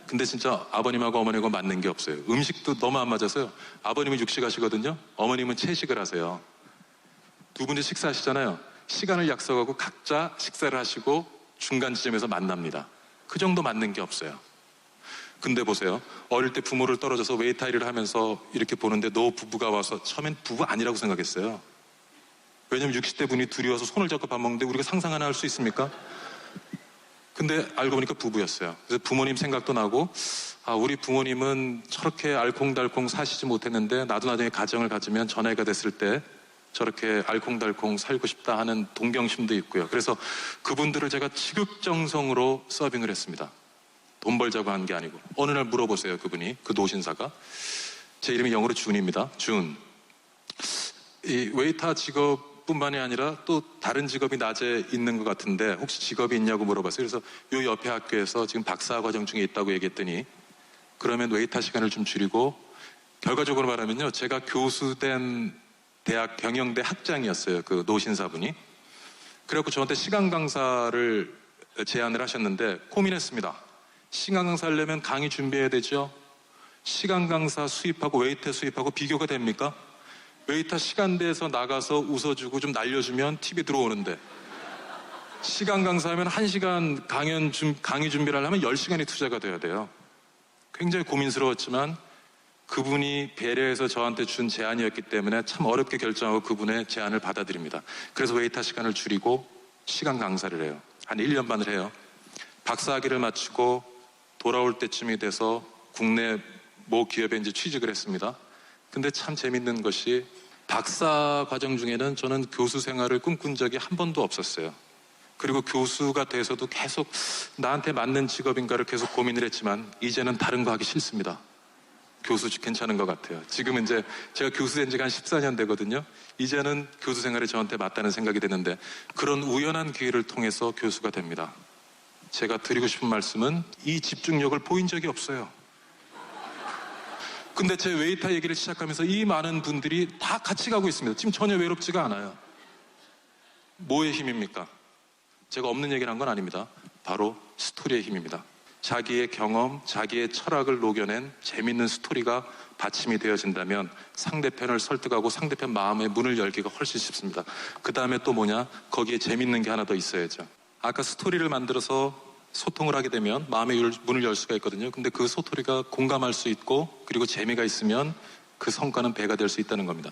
근데 진짜 아버님하고 어머니하고 맞는 게 없어요. 음식도 너무 안 맞아서요. 아버님은 육식하시거든요. 어머님은 채식을 하세요. 두 분이 식사하시잖아요. 시간을 약속하고 각자 식사를 하시고 중간 지점에서 만납니다. 그 정도 맞는 게 없어요. 근데 보세요. 어릴 때 부모를 떨어져서 웨이터 일을 하면서 이렇게 보는데 노 부부가 와서 처음엔 부부 아니라고 생각했어요. 왜냐면 60대 분이 둘이 와서 손을 잡고 밥 먹는데 우리가 상상 하나 할 수 있습니까? 근데 알고 보니까 부부였어요. 그래서 부모님 생각도 나고, 우리 부모님은 저렇게 알콩달콩 사시지 못했는데 나도 나중에 가정을 가지면 전애가 됐을 때 저렇게 알콩달콩 살고 싶다 하는 동경심도 있고요. 그래서 그분들을 제가 지극정성으로 서빙을 했습니다. 돈 벌자고 한 게 아니고. 어느 날 물어보세요. 그분이, 그 노신사가. 제 이름이 영어로 준입니다. 준. 이 웨이터 직업뿐만이 아니라 또 다른 직업이 낮에 있는 것 같은데 혹시 직업이 있냐고 물어봤어요. 그래서 요 옆에 학교에서 지금 박사 과정 중에 있다고 얘기했더니, 그러면 웨이터 시간을 좀 줄이고, 결과적으로 말하면요, 제가 교수된 대학 경영대 학장이었어요. 그 노신사분이. 그래갖고 저한테 시간 강사를 제안을 하셨는데 고민했습니다. 시간 강사 하려면 강의 준비해야 되죠. 시간 강사 수입하고 웨이터 수입하고 비교가 됩니까? 웨이터 시간대에서 나가서 웃어주고 좀 날려주면 TV 들어오는데, 시간 강사하면 1시간 강의 준비를 하려면 10시간이 투자가 돼야 돼요. 굉장히 고민스러웠지만 그분이 배려해서 저한테 준 제안이었기 때문에 참 어렵게 결정하고 그분의 제안을 받아들입니다. 그래서 웨이터 시간을 줄이고 시간 강사를 해요. 한 1년 반을 해요. 박사학위를 마치고 돌아올 때쯤이 돼서 국내 모 기업에 이제 취직을 했습니다. 근데 참 재밌는 것이, 박사 과정 중에는 저는 교수 생활을 꿈꾼 적이 한 번도 없었어요. 그리고 교수가 돼서도 계속 나한테 맞는 직업인가를 계속 고민을 했지만 이제는 다른 거 하기 싫습니다. 교수 괜찮은 것 같아요. 지금은 이제 제가 교수 된 지가 한 14년 되거든요. 이제는 교수 생활이 저한테 맞다는 생각이 드는데, 그런 우연한 기회를 통해서 교수가 됩니다. 제가 드리고 싶은 말씀은 이 집중력을 보인 적이 없어요. 근데 제 웨이터 얘기를 시작하면서 이 많은 분들이 다 같이 가고 있습니다. 지금 전혀 외롭지가 않아요. 뭐의 힘입니까? 제가 없는 얘기를 한 건 아닙니다. 바로 스토리의 힘입니다. 자기의 경험, 자기의 철학을 녹여낸 재밌는 스토리가 받침이 되어진다면 상대편을 설득하고 상대편 마음의 문을 열기가 훨씬 쉽습니다. 그 다음에 또 뭐냐? 거기에 재밌는 게 하나 더 있어야죠. 아까 스토리를 만들어서 소통을 하게 되면 마음의 문을 열 수가 있거든요. 근데 그 스토리가 공감할 수 있고 그리고 재미가 있으면 그 성과는 배가 될 수 있다는 겁니다.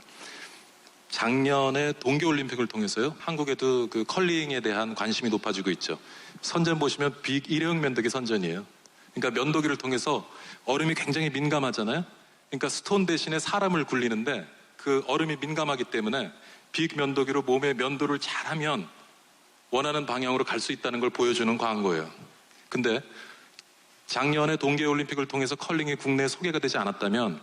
작년에 동계올림픽을 통해서요, 한국에도 그 컬링에 대한 관심이 높아지고 있죠. 선전 보시면 일회용 면도기 선전이에요. 그러니까 면도기를 통해서 얼음이 굉장히 민감하잖아요. 그러니까 스톤 대신에 사람을 굴리는데 그 얼음이 민감하기 때문에 빅 면도기로 몸에 면도를 잘하면 원하는 방향으로 갈 수 있다는 걸 보여주는 광고예요. 근데 작년에 동계올림픽을 통해서 컬링이 국내에 소개가 되지 않았다면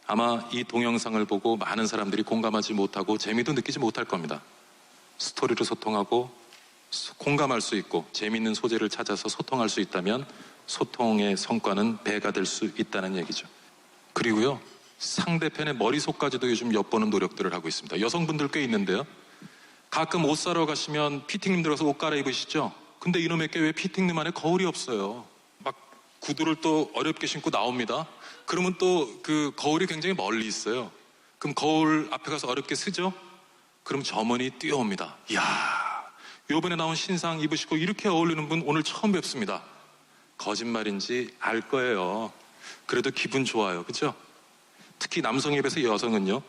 아마 이 동영상을 보고 많은 사람들이 공감하지 못하고 재미도 느끼지 못할 겁니다. 스토리로 소통하고 공감할 수 있고 재미있는 소재를 찾아서 소통할 수 있다면 소통의 성과는 배가 될 수 있다는 얘기죠. 그리고요, 상대편의 머리속까지도 요즘 엿보는 노력들을 하고 있습니다. 여성분들 꽤 있는데요, 가끔 옷 사러 가시면 피팅님 들어서 옷 갈아입으시죠? 근데 이놈에게 왜 피팅님 안에 거울이 없어요? 막 구두를 또 어렵게 신고 나옵니다. 그러면 또 그 거울이 굉장히 멀리 있어요. 그럼 거울 앞에 가서 어렵게 쓰죠? 그럼 점원이 뛰어옵니다. 이야, 요번에 나온 신상 입으시고 이렇게 어울리는 분 오늘 처음 뵙습니다. 거짓말인지 알 거예요. 그래도 기분 좋아요. 그죠? 특히 남성에 비해서 여성은요,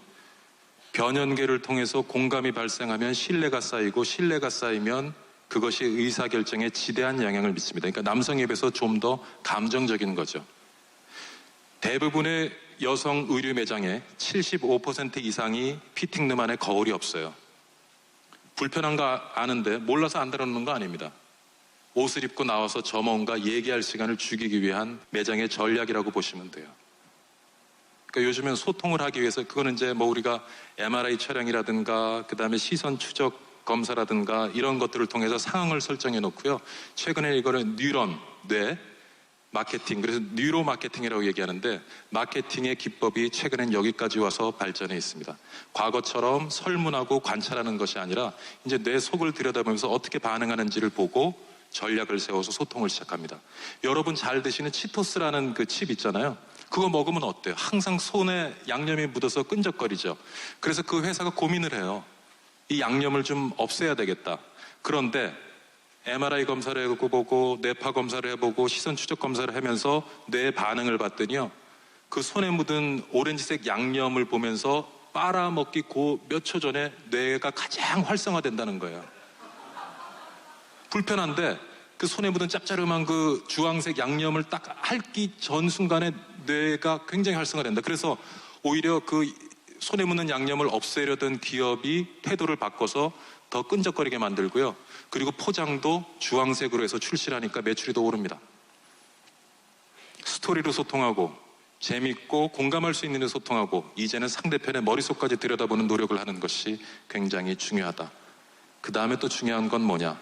변연계를 통해서 공감이 발생하면 신뢰가 쌓이고 신뢰가 쌓이면 그것이 의사결정에 지대한 영향을 미칩니다. 그러니까 남성에 비해서 좀 더 감정적인 거죠. 대부분의 여성 의류 매장에 75% 이상이 피팅룸 안에 거울이 없어요. 불편한 거 아는데 몰라서 안 달아놓는 거 아닙니다. 옷을 입고 나와서 점원과 얘기할 시간을 죽이기 위한 매장의 전략이라고 보시면 돼요. 그러니까 요즘엔 소통을 하기 위해서 그거는 이제 뭐 우리가 MRI 촬영이라든가 그다음에 시선 추적 검사라든가 이런 것들을 통해서 상황을 설정해 놓고요. 최근에 이거는 뉴런, 뇌, 마케팅, 그래서 뉴로 마케팅이라고 얘기하는데 마케팅의 기법이 최근엔 여기까지 와서 발전해 있습니다. 과거처럼 설문하고 관찰하는 것이 아니라 이제 뇌 속을 들여다보면서 어떻게 반응하는지를 보고 전략을 세워서 소통을 시작합니다. 여러분 잘 드시는 치토스라는 그 칩 있잖아요. 그거 먹으면 어때요? 항상 손에 양념이 묻어서 끈적거리죠. 그래서 그 회사가 고민을 해요. 이 양념을 좀 없애야 되겠다. 그런데 MRI 검사를 해보고 뇌파 검사를 해보고 시선 추적 검사를 하면서 뇌 반응을 봤더니요. 그 손에 묻은 오렌지색 양념을 보면서 빨아먹기 몇 초 전에 뇌가 가장 활성화된다는 거예요. 불편한데 그 손에 묻은 짭짤한 그 주황색 양념을 딱 핥기 전 순간에 뇌가 굉장히 활성화된다. 그래서 오히려 그 손에 묻는 양념을 없애려던 기업이 태도를 바꿔서 더 끈적거리게 만들고요. 그리고 포장도 주황색으로 해서 출시를 하니까 매출이 더 오릅니다. 스토리로 소통하고 재밌고 공감할 수 있는 데 소통하고 이제는 상대편의 머릿속까지 들여다보는 노력을 하는 것이 굉장히 중요하다. 그 다음에 또 중요한 건 뭐냐?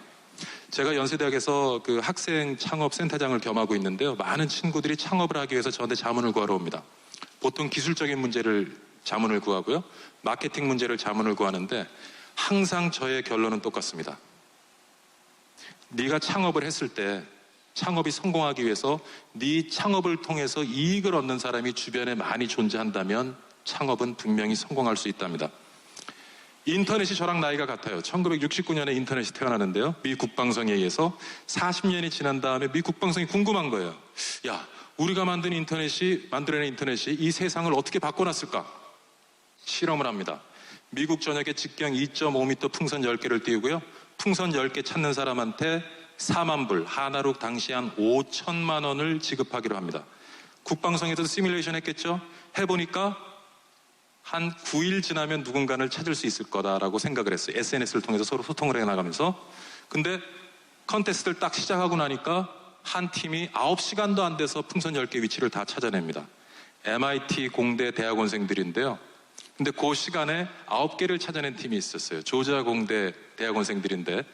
제가 연세대학에서 그 학생 창업 센터장을 겸하고 있는데요. 많은 친구들이 창업을 하기 위해서 저한테 자문을 구하러 옵니다. 보통 기술적인 문제를 자문을 구하고요. 마케팅 문제를 자문을 구하는데 항상 저의 결론은 똑같습니다. 네가 창업을 했을 때 창업이 성공하기 위해서 네 창업을 통해서 이익을 얻는 사람이 주변에 많이 존재한다면 창업은 분명히 성공할 수 있답니다. 인터넷이 저랑 나이가 같아요. 1969년에 인터넷이 태어나는데요. 미 국방성에 의해서 40년이 지난 다음에 미 국방성이 궁금한 거예요. 야, 우리가 만들어낸 인터넷이 이 세상을 어떻게 바꿔놨을까? 실험을 합니다. 미국 전역에 직경 2.5m 풍선 10개를 띄우고요. 풍선 10개 찾는 사람한테 4만 불, 하나로 당시 한 5천만 원을 지급하기로 합니다. 국방성에서도 시뮬레이션 했겠죠? 해보니까 한 9일 지나면 누군가를 찾을 수 있을 거다라고 생각을 했어요. SNS를 통해서 서로 소통을 해나가면서. 근데 컨테스트를 딱 시작하고 나니까 한 팀이 9시간도 안 돼서 풍선 10개 위치를 다 찾아냅니다. MIT 공대 대학원생들인데요. 근데 그 시간에 9개를 찾아낸 팀이 있었어요. 조지아 공대 대학원생들인데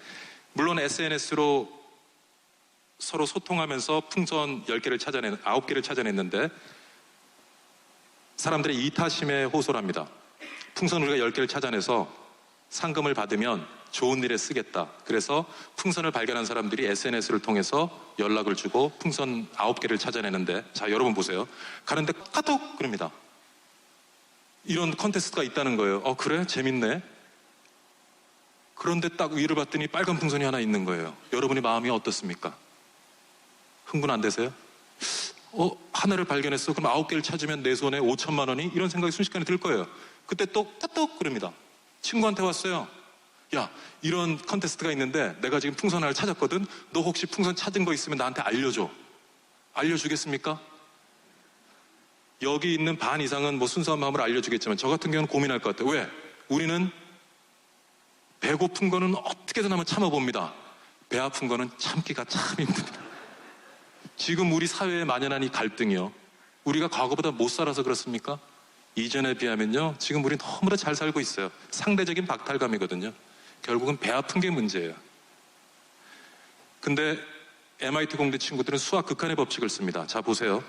물론 SNS로 서로 소통하면서 풍선 9개를 찾아냈는데 사람들의 이타심에 호소를 합니다. 풍선 우리가 10개를 찾아내서 상금을 받으면 좋은 일에 쓰겠다. 그래서 풍선을 발견한 사람들이 SNS를 통해서 연락을 주고 풍선 9개를 찾아내는데 자, 여러분 보세요. 가는데 카톡 그럽니다. 이런 컨테스트가 있다는 거예요. 그래? 재밌네. 그런데 딱 위를 봤더니 빨간 풍선이 하나 있는 거예요. 여러분의 마음이 어떻습니까? 흥분 안 되세요? 하나를 발견했어. 그럼 9개를 찾으면 내 손에 5천만 원이? 이런 생각이 순식간에 들 거예요. 그때 또 따떡 그럽니다. 친구한테 왔어요. 야, 이런 컨테스트가 있는데 내가 지금 풍선 하나를 찾았거든. 너 혹시 풍선 찾은 거 있으면 나한테 알려줘. 알려주겠습니까? 여기 있는 반 이상은 뭐 순수한 마음을 알려주겠지만 저 같은 경우는 고민할 것 같아요. 왜? 우리는 배고픈 거는 어떻게든 한번 참아봅니다. 배 아픈 거는 참기가 참 힘듭니다. 지금 우리 사회에 만연한 이 갈등이요. 우리가 과거보다 못 살아서 그렇습니까? 이전에 비하면요. 지금 우리 너무나 잘 살고 있어요. 상대적인 박탈감이거든요. 결국은 배 아픈 게 문제예요. 근데 MIT 공대 친구들은 수학 극한의 법칙을 씁니다. 자, 보세요.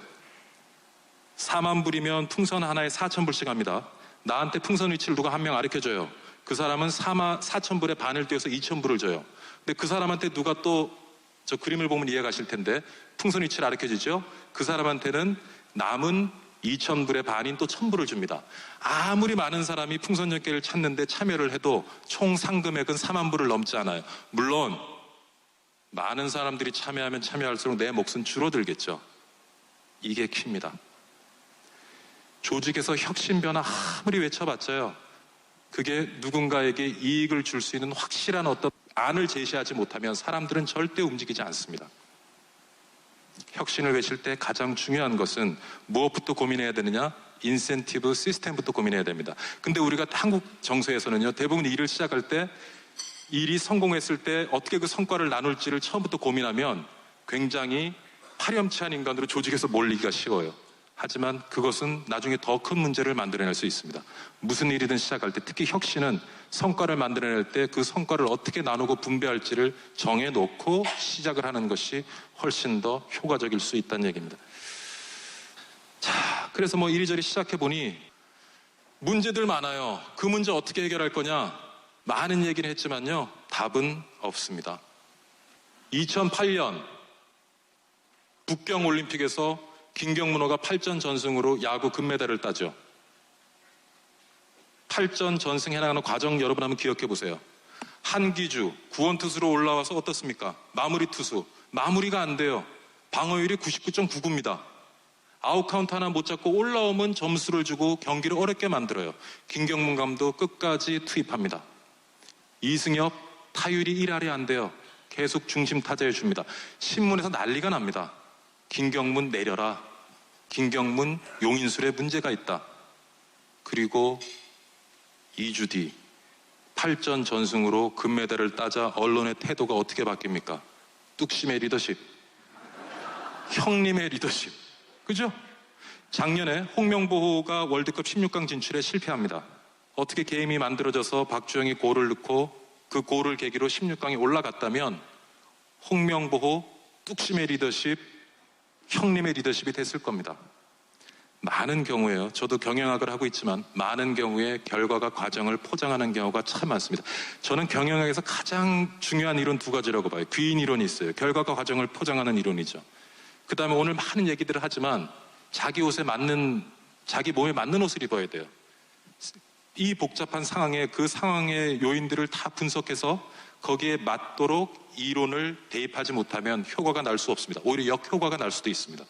4만 불이면 풍선 하나에 4천 불씩 합니다. 나한테 풍선 위치를 누가 한 명 가르쳐줘요. 그 사람은 4천 불에 반을 떼어서 2천 불을 줘요. 근데 그 사람한테 누가 또 저 그림을 보면 이해 가실 텐데 풍선 위치를 가르쳐주죠. 그 사람한테는 남은 2천 불의 반인 또 1,000불을 줍니다. 아무리 많은 사람이 풍선 10개를 찾는데 참여를 해도 총 상금액은 4만 불을 넘지 않아요. 물론 많은 사람들이 참여하면 참여할수록 내 몫은 줄어들겠죠. 이게 키입니다. 조직에서 혁신 변화 아무리 외쳐봤자요. 그게 누군가에게 이익을 줄 수 있는 확실한 어떤 안을 제시하지 못하면 사람들은 절대 움직이지 않습니다. 혁신을 외칠 때 가장 중요한 것은 무엇부터 고민해야 되느냐? 인센티브 시스템부터 고민해야 됩니다. 근데 우리가 한국 정서에서는요, 대부분 일을 시작할 때 일이 성공했을 때 어떻게 그 성과를 나눌지를 처음부터 고민하면 굉장히 파렴치한 인간으로 조직에서 몰리기가 쉬워요. 하지만 그것은 나중에 더 큰 문제를 만들어낼 수 있습니다. 무슨 일이든 시작할 때, 특히 혁신은 성과를 만들어낼 때 그 성과를 어떻게 나누고 분배할지를 정해놓고 시작을 하는 것이 훨씬 더 효과적일 수 있다는 얘기입니다. 자, 그래서 뭐 이리저리 시작해보니 문제들 많아요. 그 문제 어떻게 해결할 거냐? 많은 얘기를 했지만요, 답은 없습니다. 2008년 북경올림픽에서 김경문호가 8전 전승으로 야구 금메달을 따죠. 8전 전승해나가는 과정 여러분 한번 기억해 보세요. 한기주 구원투수로 올라와서 어떻습니까? 마무리 투수. 마무리가 안 돼요. 방어율이 99.99입니다. 아웃카운트 하나 못 잡고 올라오면 점수를 주고 경기를 어렵게 만들어요. 김경문 감독 끝까지 투입합니다. 이승엽 타율이 1할이 안 돼요. 계속 중심 타자해 줍니다. 신문에서 난리가 납니다. 김경문 내려라. 김경문 용인술에 문제가 있다. 그리고 2주 뒤 8전 전승으로 금메달을 따자 언론의 태도가 어떻게 바뀝니까? 뚝심의 리더십, 형님의 리더십, 그죠? 작년에 홍명보호가 월드컵 16강 진출에 실패합니다. 어떻게 게임이 만들어져서 박주영이 골을 넣고 그 골을 계기로 16강에 올라갔다면 홍명보호, 뚝심의 리더십, 형님의 리더십이 됐을 겁니다. 많은 경우에요. 저도 경영학을 하고 있지만 많은 경우에 결과가 과정을 포장하는 경우가 참 많습니다. 저는 경영학에서 가장 중요한 이론 두 가지라고 봐요. 귀인 이론이 있어요. 결과가 과정을 포장하는 이론이죠. 그 다음에 오늘 많은 얘기들을 하지만 자기 옷에 맞는, 자기 몸에 맞는 옷을 입어야 돼요. 이 복잡한 상황에 그 상황의 요인들을 다 분석해서 거기에 맞도록 이론을 대입하지 못하면 효과가 날 수 없습니다. 오히려 역효과가 날 수도 있습니다.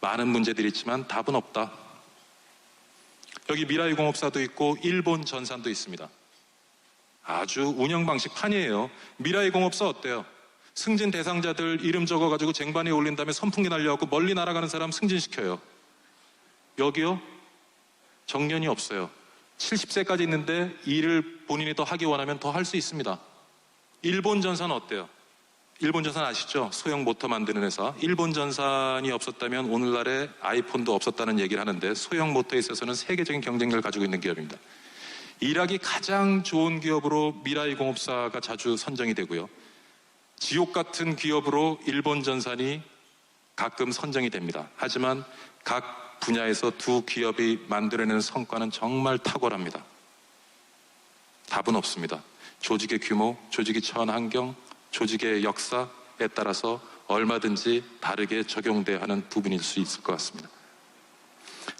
많은 문제들이 있지만 답은 없다. 여기 미라이공업사도 있고 일본 전산도 있습니다. 아주 운영 방식 판이에요. 미라이공업사 어때요? 승진 대상자들 이름 적어가지고 쟁반에 올린 다음에 선풍기 날려갖고 멀리 날아가는 사람 승진시켜요. 여기요? 정년이 없어요. 70세까지 있는데 일을 본인이 더 하기 원하면 더 할 수 있습니다. 일본 전산 어때요? 일본 전산 아시죠? 소형 모터 만드는 회사. 일본 전산이 없었다면 오늘날의 아이폰도 없었다는 얘기를 하는데 소형 모터에 있어서는 세계적인 경쟁력을 가지고 있는 기업입니다. 일하기 가장 좋은 기업으로 미라이공업사가 자주 선정이 되고요. 지옥 같은 기업으로 일본 전산이 가끔 선정이 됩니다. 하지만 각 분야에서 두 기업이 만들어내는 성과는 정말 탁월합니다. 답은 없습니다. 조직의 규모, 조직이 처한 환경, 조직의 역사에 따라서 얼마든지 다르게 적용돼야 하는 부분일 수 있을 것 같습니다.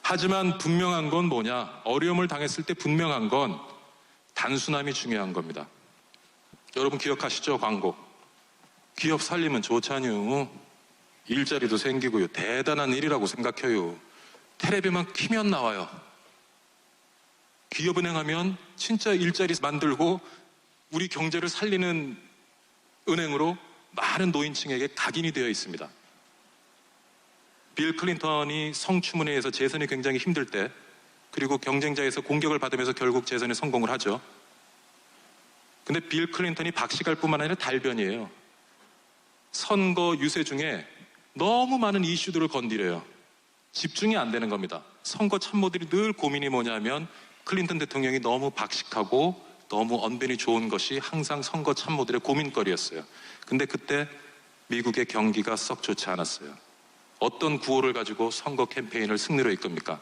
하지만 분명한 건 뭐냐? 어려움을 당했을 때 분명한 건 단순함이 중요한 겁니다. 여러분 기억하시죠? 광고. 기업 살리면 좋잖요. 일자리도 생기고요. 대단한 일이라고 생각해요. 텔레비만 키면 나와요. 기업은행 하면 진짜 일자리 만들고 우리 경제를 살리는 은행으로 많은 노인층에게 각인이 되어 있습니다. 빌 클린턴이 성추문에 의해서 재선이 굉장히 힘들 때, 그리고 경쟁자에서 공격을 받으면서 결국 재선에 성공을 하죠. 근데 빌 클린턴이 박식할 뿐만 아니라 달변이에요. 선거 유세 중에 너무 많은 이슈들을 건드려요. 집중이 안 되는 겁니다. 선거 참모들이 늘 고민이 뭐냐면 클린턴 대통령이 너무 박식하고 너무 언변이 좋은 것이 항상 선거 참모들의 고민거리였어요. 근데 그때 미국의 경기가 썩 좋지 않았어요. 어떤 구호를 가지고 선거 캠페인을 승리로 이끕니까?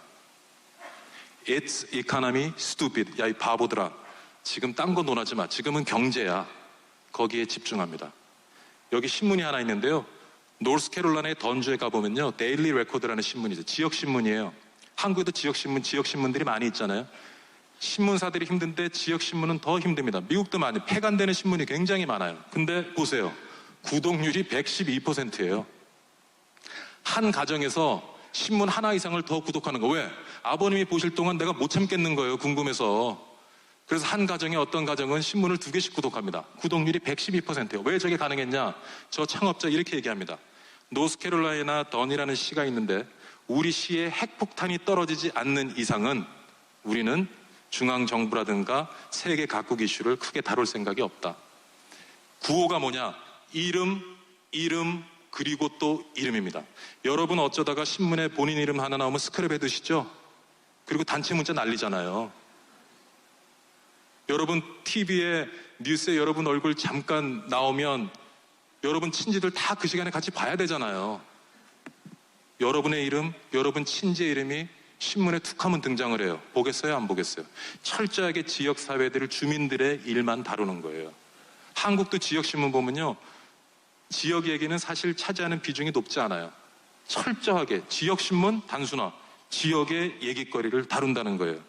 It's economy stupid. 야, 이 바보들아. 지금 딴 거 논하지 마. 지금은 경제야. 거기에 집중합니다. 여기 신문이 하나 있는데요. 노스캐롤라이나의 던주에 가보면요. 데일리 레코드라는 신문이죠. 지역신문이에요. 한국에도 지역신문들이 많이 있잖아요. 신문사들이 힘든데 지역신문은 더 힘듭니다. 미국도 많이 폐간되는 신문이 굉장히 많아요. 근데 보세요. 구독률이 112%예요. 한 가정에서 신문 하나 이상을 더 구독하는 거. 왜? 아버님이 보실 동안 내가 못 참겠는 거예요. 궁금해서. 그래서 한 가정에 어떤 가정은 신문을 2개씩 구독합니다. 구독률이 112%예요. 왜 저게 가능했냐? 저 창업자 이렇게 얘기합니다. 노스캐롤라이나 던이라는 시가 있는데 우리 시에 핵폭탄이 떨어지지 않는 이상은 우리는 중앙정부라든가 세계 각국 이슈를 크게 다룰 생각이 없다. 구호가 뭐냐? 이름, 그리고 또 이름입니다. 여러분 어쩌다가 신문에 본인 이름 하나 나오면 스크랩 해두시죠? 그리고 단체 문자 날리잖아요. 여러분 TV에 뉴스에 여러분 얼굴 잠깐 나오면 여러분 친지들 다 그 시간에 같이 봐야 되잖아요. 여러분의 이름, 여러분 친지의 이름이 신문에 툭 하면 등장을 해요. 보겠어요? 안 보겠어요? 철저하게 지역사회들을 주민들의 일만 다루는 거예요. 한국도 지역신문 보면요. 지역 얘기는 사실 차지하는 비중이 높지 않아요. 철저하게 지역신문 단순화, 지역의 얘기거리를 다룬다는 거예요.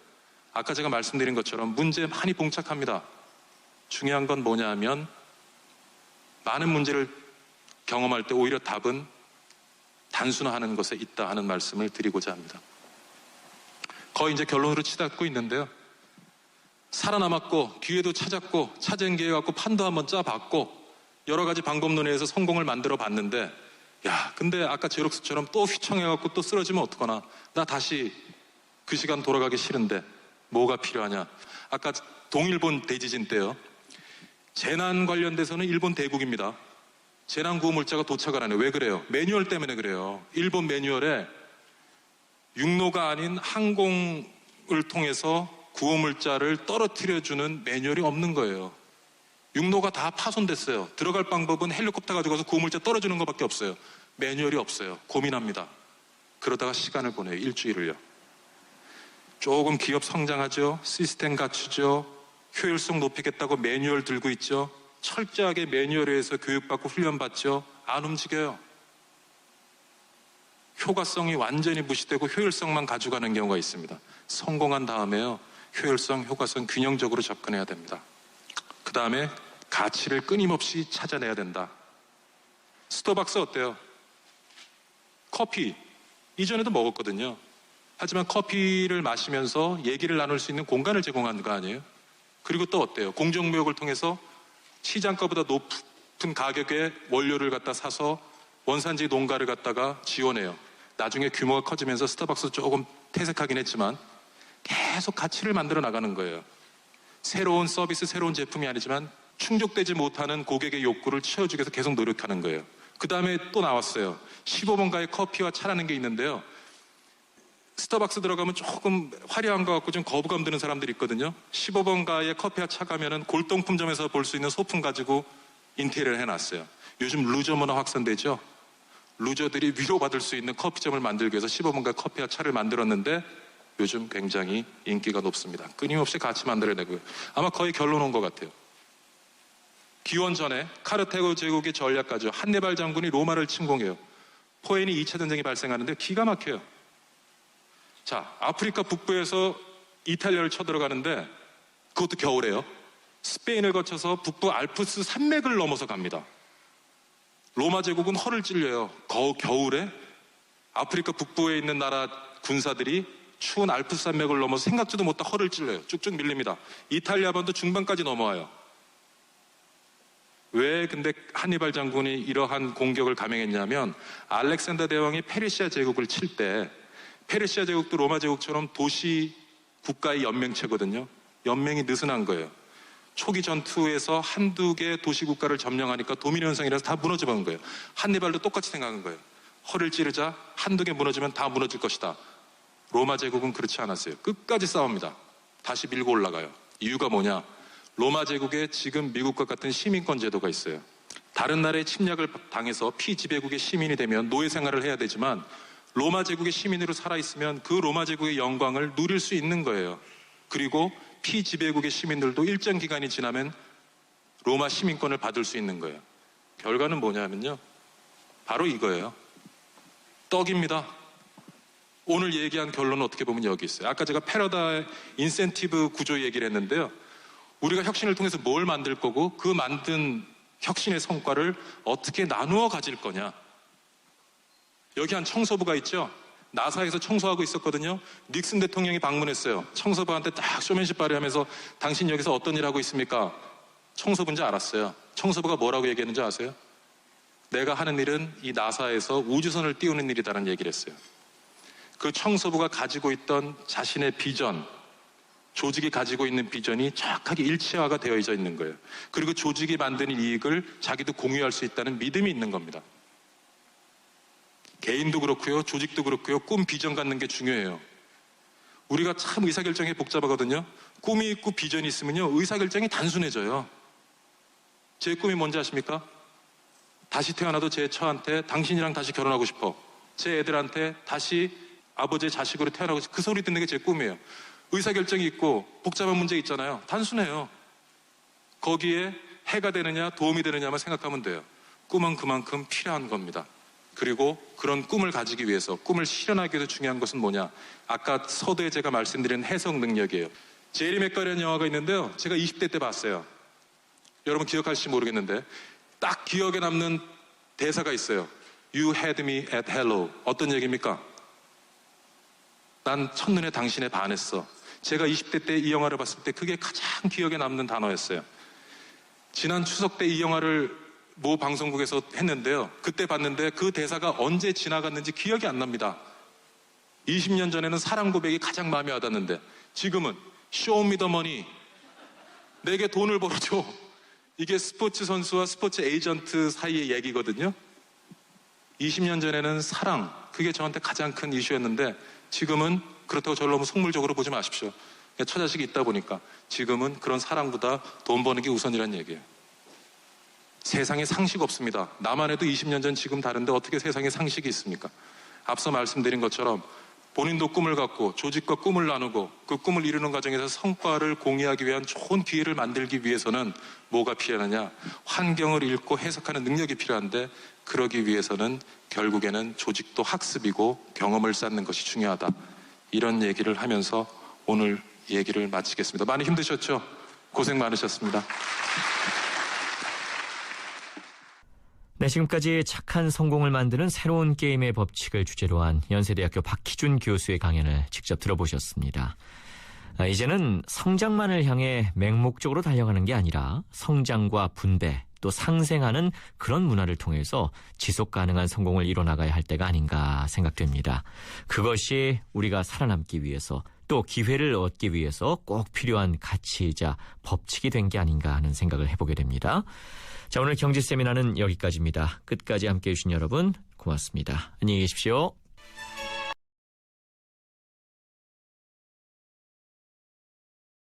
아까 제가 말씀드린 것처럼 문제에 많이 봉착합니다. 중요한 건 뭐냐 하면 많은 문제를 경험할 때 오히려 답은 단순화하는 것에 있다 하는 말씀을 드리고자 합니다. 거의 이제 결론으로 치닫고 있는데요. 살아남았고 기회도 찾았고 찾은 기회 갖고 판도 한번 짜봤고 여러 가지 방법론에서 성공을 만들어 봤는데 근데 아까 제록스처럼 또 휘청해갖고 또 쓰러지면 어떡하나. 나 다시 그 시간 돌아가기 싫은데 뭐가 필요하냐. 아까 동일본 대지진 때요. 재난 관련돼서는 일본 대국입니다. 재난구호물자가 도착을 안 해요. 왜 그래요? 매뉴얼 때문에 그래요. 일본 매뉴얼에 육로가 아닌 항공을 통해서 구호물자를 떨어뜨려주는 매뉴얼이 없는 거예요. 육로가 다 파손됐어요. 들어갈 방법은 헬리콥터 가지고 가서 구호물자 떨어주는 것밖에 없어요. 매뉴얼이 없어요. 고민합니다. 그러다가 시간을 보내요. 일주일을요. 조금 기업 성장하죠. 시스템 갖추죠. 효율성 높이겠다고 매뉴얼 들고 있죠. 철저하게 매뉴얼에 의해서 교육받고 훈련받죠. 안 움직여요. 효과성이 완전히 무시되고 효율성만 가져가는 경우가 있습니다. 성공한 다음에요. 효율성, 효과성 균형적으로 접근해야 됩니다. 그 다음에 가치를 끊임없이 찾아내야 된다. 스타벅스 어때요? 커피 이전에도 먹었거든요. 하지만 커피를 마시면서 얘기를 나눌 수 있는 공간을 제공한 거 아니에요? 그리고 또 어때요? 공정무역을 통해서 시장가보다 높은 가격에 원료를 갖다 사서 원산지 농가를 갖다가 지원해요. 나중에 규모가 커지면서 스타벅스 조금 퇴색하긴 했지만 계속 가치를 만들어 나가는 거예요. 새로운 서비스, 새로운 제품이 아니지만 충족되지 못하는 고객의 욕구를 채워주기 위해서 계속 노력하는 거예요. 그 다음에 또 나왔어요. 15번가의 커피와 차라는 게 있는데요. 스타벅스 들어가면 조금 화려한 거 같고 좀 거부감 드는 사람들이 있거든요. 15번가의 커피와 차 가면은 골동품점에서 볼 수 있는 소품 가지고 인테리어를 해놨어요. 요즘 루저 문화 확산되죠. 루저들이 위로받을 수 있는 커피점을 만들기 위해서 15번가 커피와 차를 만들었는데 요즘 굉장히 인기가 높습니다. 끊임없이 같이 만들어내고요. 아마 거의 결론 온 것 같아요. 기원 전에 카르타고 제국의 전략가죠. 한니발 장군이 로마를 침공해요. 포에니 2차 전쟁이 발생하는데 기가 막혀요. 자, 아프리카 북부에서 이탈리아를 쳐들어가는데 그것도 겨울에요. 스페인을 거쳐서 북부 알프스 산맥을 넘어서 갑니다. 로마 제국은 허를 찔려요. 겨울에 아프리카 북부에 있는 나라 군사들이 추운 알프스 산맥을 넘어서 생각지도 못한 허를 찔러요. 쭉쭉 밀립니다. 이탈리아 반도 중반까지 넘어와요. 왜 근데 한니발 장군이 이러한 공격을 감행했냐면 알렉산더 대왕이 페르시아 제국을 칠 때 페르시아 제국도 로마 제국처럼 도시 국가의 연맹체거든요. 연맹이 느슨한 거예요. 초기 전투에서 한두 개 도시 국가를 점령하니까 도미노 현상이라서 다 무너져버린 거예요. 한니발도 똑같이 생각한 거예요. 허를 찌르자 한두 개 무너지면 다 무너질 것이다. 로마 제국은 그렇지 않았어요. 끝까지 싸웁니다. 다시 밀고 올라가요. 이유가 뭐냐? 로마 제국에 지금 미국과 같은 시민권 제도가 있어요. 다른 나라의 침략을 당해서 피지배국의 시민이 되면 노예 생활을 해야 되지만 로마 제국의 시민으로 살아있으면 그 로마 제국의 영광을 누릴 수 있는 거예요. 그리고 피지배국의 시민들도 일정 기간이 지나면 로마 시민권을 받을 수 있는 거예요. 결과는 뭐냐면요. 바로 이거예요. 떡입니다. 오늘 얘기한 결론은 어떻게 보면 여기 있어요. 아까 제가 패러다임 인센티브 구조 얘기를 했는데요. 우리가 혁신을 통해서 뭘 만들 거고 그 만든 혁신의 성과를 어떻게 나누어 가질 거냐. 여기 한 청소부가 있죠. 나사에서 청소하고 있었거든요. 닉슨 대통령이 방문했어요. 청소부한테 딱 쇼맨십 발휘하면서 당신 여기서 어떤 일 하고 있습니까? 청소부인지 알았어요. 청소부가 뭐라고 얘기했는지 아세요? 내가 하는 일은 이 나사에서 우주선을 띄우는 일이다라는 얘기를 했어요. 그 청소부가 가지고 있던 자신의 비전, 조직이 가지고 있는 비전이 정확하게 일체화가 되어져 있는 거예요. 그리고 조직이 만드는 이익을 자기도 공유할 수 있다는 믿음이 있는 겁니다. 개인도 그렇고요, 조직도 그렇고요, 꿈, 비전 갖는 게 중요해요. 우리가 참 의사결정이 복잡하거든요. 꿈이 있고 비전이 있으면요, 의사결정이 단순해져요. 제 꿈이 뭔지 아십니까? 다시 태어나도 제 처한테 당신이랑 다시 결혼하고 싶어. 제 애들한테 다시 아버지의 자식으로 태어나고 싶어. 그 소리 듣는 게 제 꿈이에요. 의사결정이 있고 복잡한 문제 있잖아요. 단순해요. 거기에 해가 되느냐 도움이 되느냐만 생각하면 돼요. 꿈은 그만큼 필요한 겁니다. 그리고 그런 꿈을 가지기 위해서, 꿈을 실현하기 위해서 중요한 것은 뭐냐? 아까 서두에 제가 말씀드린 해석 능력이에요. 제리 맥거리라는 영화가 있는데요. 제가 20대 때 봤어요. 여러분 기억하실지 모르겠는데 딱 기억에 남는 대사가 있어요. You had me at hello. 어떤 얘기입니까? 난 첫눈에 당신에 반했어. 제가 20대 때 이 영화를 봤을 때 그게 가장 기억에 남는 단어였어요. 지난 추석 때 이 영화를 모 방송국에서 했는데요. 그때 봤는데 그 대사가 언제 지나갔는지 기억이 안 납니다. 20년 전에는 사랑 고백이 가장 마음에 와닿는데 지금은 Show me the money. 내게 돈을 벌어줘. 이게 스포츠 선수와 스포츠 에이전트 사이의 얘기거든요. 20년 전에는 사랑, 그게 저한테 가장 큰 이슈였는데 지금은 그렇다고 저를 너무 속물적으로 보지 마십시오. 처자식이 있다 보니까 지금은 그런 사랑보다 돈 버는 게 우선이라는 얘기예요. 세상에 상식 없습니다. 나만 해도 20년 전 지금 다른데 어떻게 세상에 상식이 있습니까? 앞서 말씀드린 것처럼 본인도 꿈을 갖고 조직과 꿈을 나누고 그 꿈을 이루는 과정에서 성과를 공유하기 위한 좋은 기회를 만들기 위해서는 뭐가 필요하느냐? 환경을 읽고 해석하는 능력이 필요한데 그러기 위해서는 결국에는 조직도 학습이고 경험을 쌓는 것이 중요하다. 이런 얘기를 하면서 오늘 얘기를 마치겠습니다. 많이 힘드셨죠? 고생 많으셨습니다. 네, 지금까지 착한 성공을 만드는 새로운 게임의 법칙을 주제로 한 연세대학교 박희준 교수의 강연을 직접 들어보셨습니다. 이제는 성장만을 향해 맹목적으로 달려가는 게 아니라 성장과 분배 또 상생하는 그런 문화를 통해서 지속 가능한 성공을 이뤄나가야 할 때가 아닌가 생각됩니다. 그것이 우리가 살아남기 위해서 또 기회를 얻기 위해서 꼭 필요한 가치이자 법칙이 된 게 아닌가 하는 생각을 해보게 됩니다. 자, 오늘 경제 세미나는 여기까지입니다. 끝까지 함께해 주신 여러분 고맙습니다. 안녕히 계십시오.